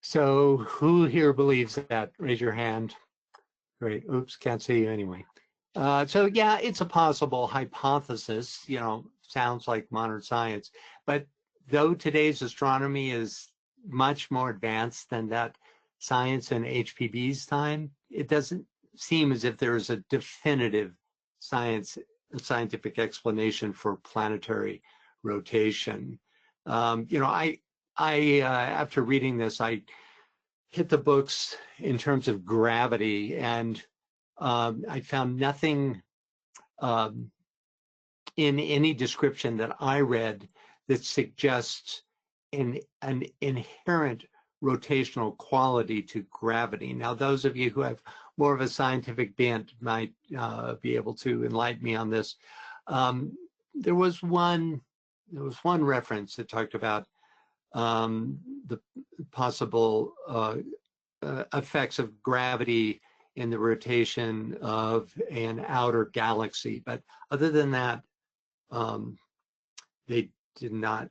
So who here believes that? Raise your hand. Great. Oops, can't see you anyway. So yeah, it's a possible hypothesis, you know, sounds like modern science. But though today's astronomy is much more advanced than that science in HPB's time, it doesn't seem as if there's a definitive scientific explanation for planetary rotation. You know, I after reading this, I hit the books in terms of gravity, and I found nothing in any description that I read that suggests an inherent rotational quality to gravity. Now, those of you who have more of a scientific bent might be able to enlighten me on this. There was one reference that talked about the possible effects of gravity in the rotation of an outer galaxy. But other than that, they did not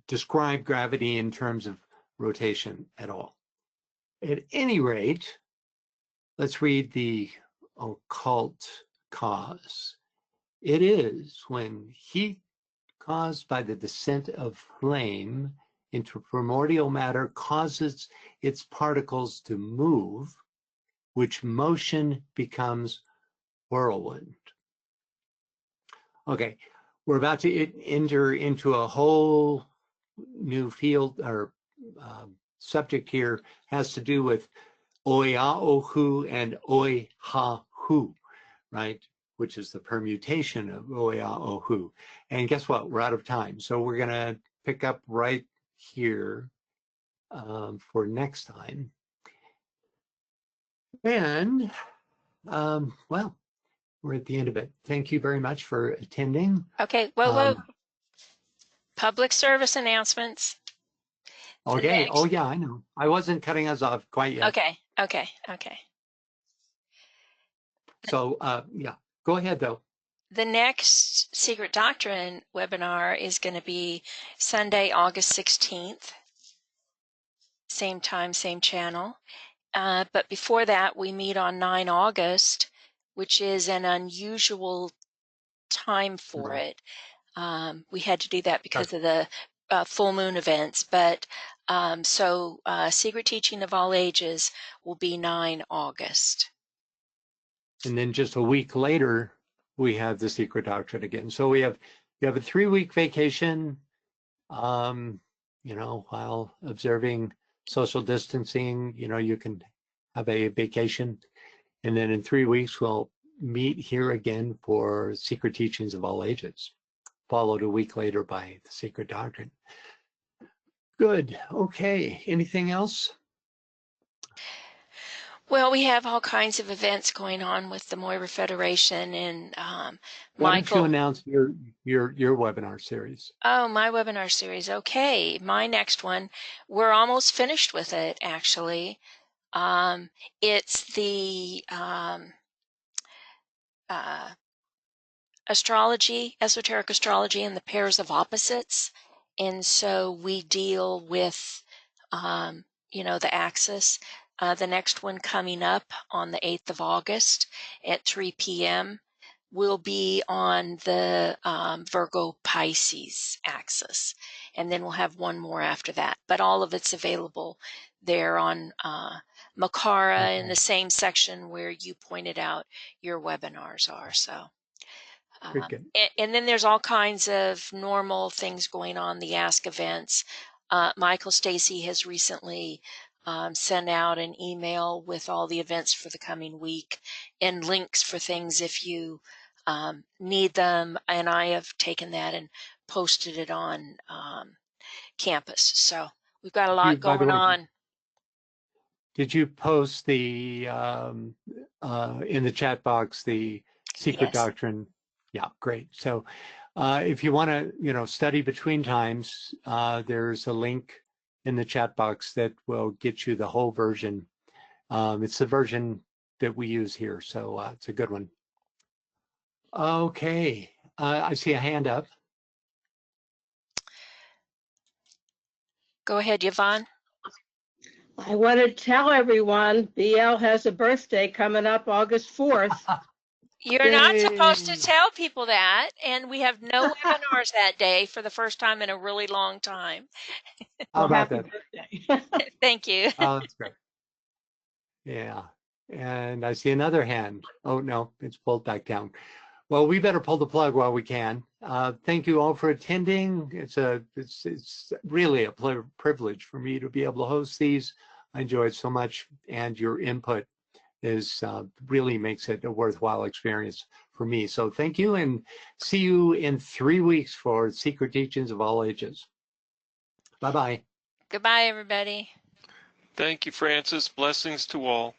describe gravity in terms of rotation at all. At any rate, let's read the occult cause. It is when heat caused by the descent of flame into primordial matter causes its particles to move, which motion becomes whirlwind. Okay, we're about to enter into a whole new field or subject here, has to do with Oeaohu and Oehahu, right? Which is the permutation of Oeaohu. And guess what? We're out of time. So we're going to pick up right here for next time. And, well, we're at the end of it. Thank you very much for attending. Okay, whoa. Public service announcements. Okay, oh yeah, I know. I wasn't cutting us off quite yet. Okay. So, yeah, go ahead though. The next Secret Doctrine webinar is going to be Sunday, August 16th. Same time, same channel. But before that, we meet on 9 August, which is an unusual time for it. We had to do that because of the full moon events. But so Secret Teaching of All Ages will be 9 August. And then just a week later, we have the Secret Doctrine again. So you have a 3-week vacation, you know, while observing social distancing, you know, you can have a vacation. And then in 3 weeks, we'll meet here again for Secret Teachings of All Ages, followed a week later by the Secret Doctrine. Good. Okay. Anything else? Well, we have all kinds of events going on with the Moira Federation and Why Michael. don't you announce your webinar series? Oh, my webinar series. Okay, my next one. We're almost finished with it, actually. It's the astrology, esoteric astrology, and the pairs of opposites. And so we deal with, you know, the axis. The next one coming up on the 8th of August at 3 p.m. will be on the Virgo Pisces axis. And then we'll have one more after that. But all of it's available there on Makara in the same section where you pointed out your webinars are. So. And then there's all kinds of normal things going on, the Ask events. Michael Stacy has recently sent out an email with all the events for the coming week and links for things if you need them. And I have taken that and posted it on campus. So we've got a lot going on. Did you post the in the chat box the Secret Doctrine? Yeah, great. So if you want to, you know, study between times, there's a link in the chat box that will get you the whole version. It's the version that we use here. So it's a good one. Okay, I see a hand up. Go ahead, Yvonne. I want to tell everyone BL has a birthday coming up August 4th. You're not supposed to tell people that, and we have no webinars that day for the first time in a really long time. How about that? Thank you. Oh, that's great. Yeah, and I see another hand. Oh no, it's pulled back down. Well, we better pull the plug while we can. Thank you all for attending. It's really a privilege for me to be able to host these. I enjoy it so much, and your input is really makes it a worthwhile experience for me. So thank you, and see you in 3 weeks for Secret Teachings of All Ages. Bye-bye. Goodbye, everybody. Thank you, Francis. Blessings to all.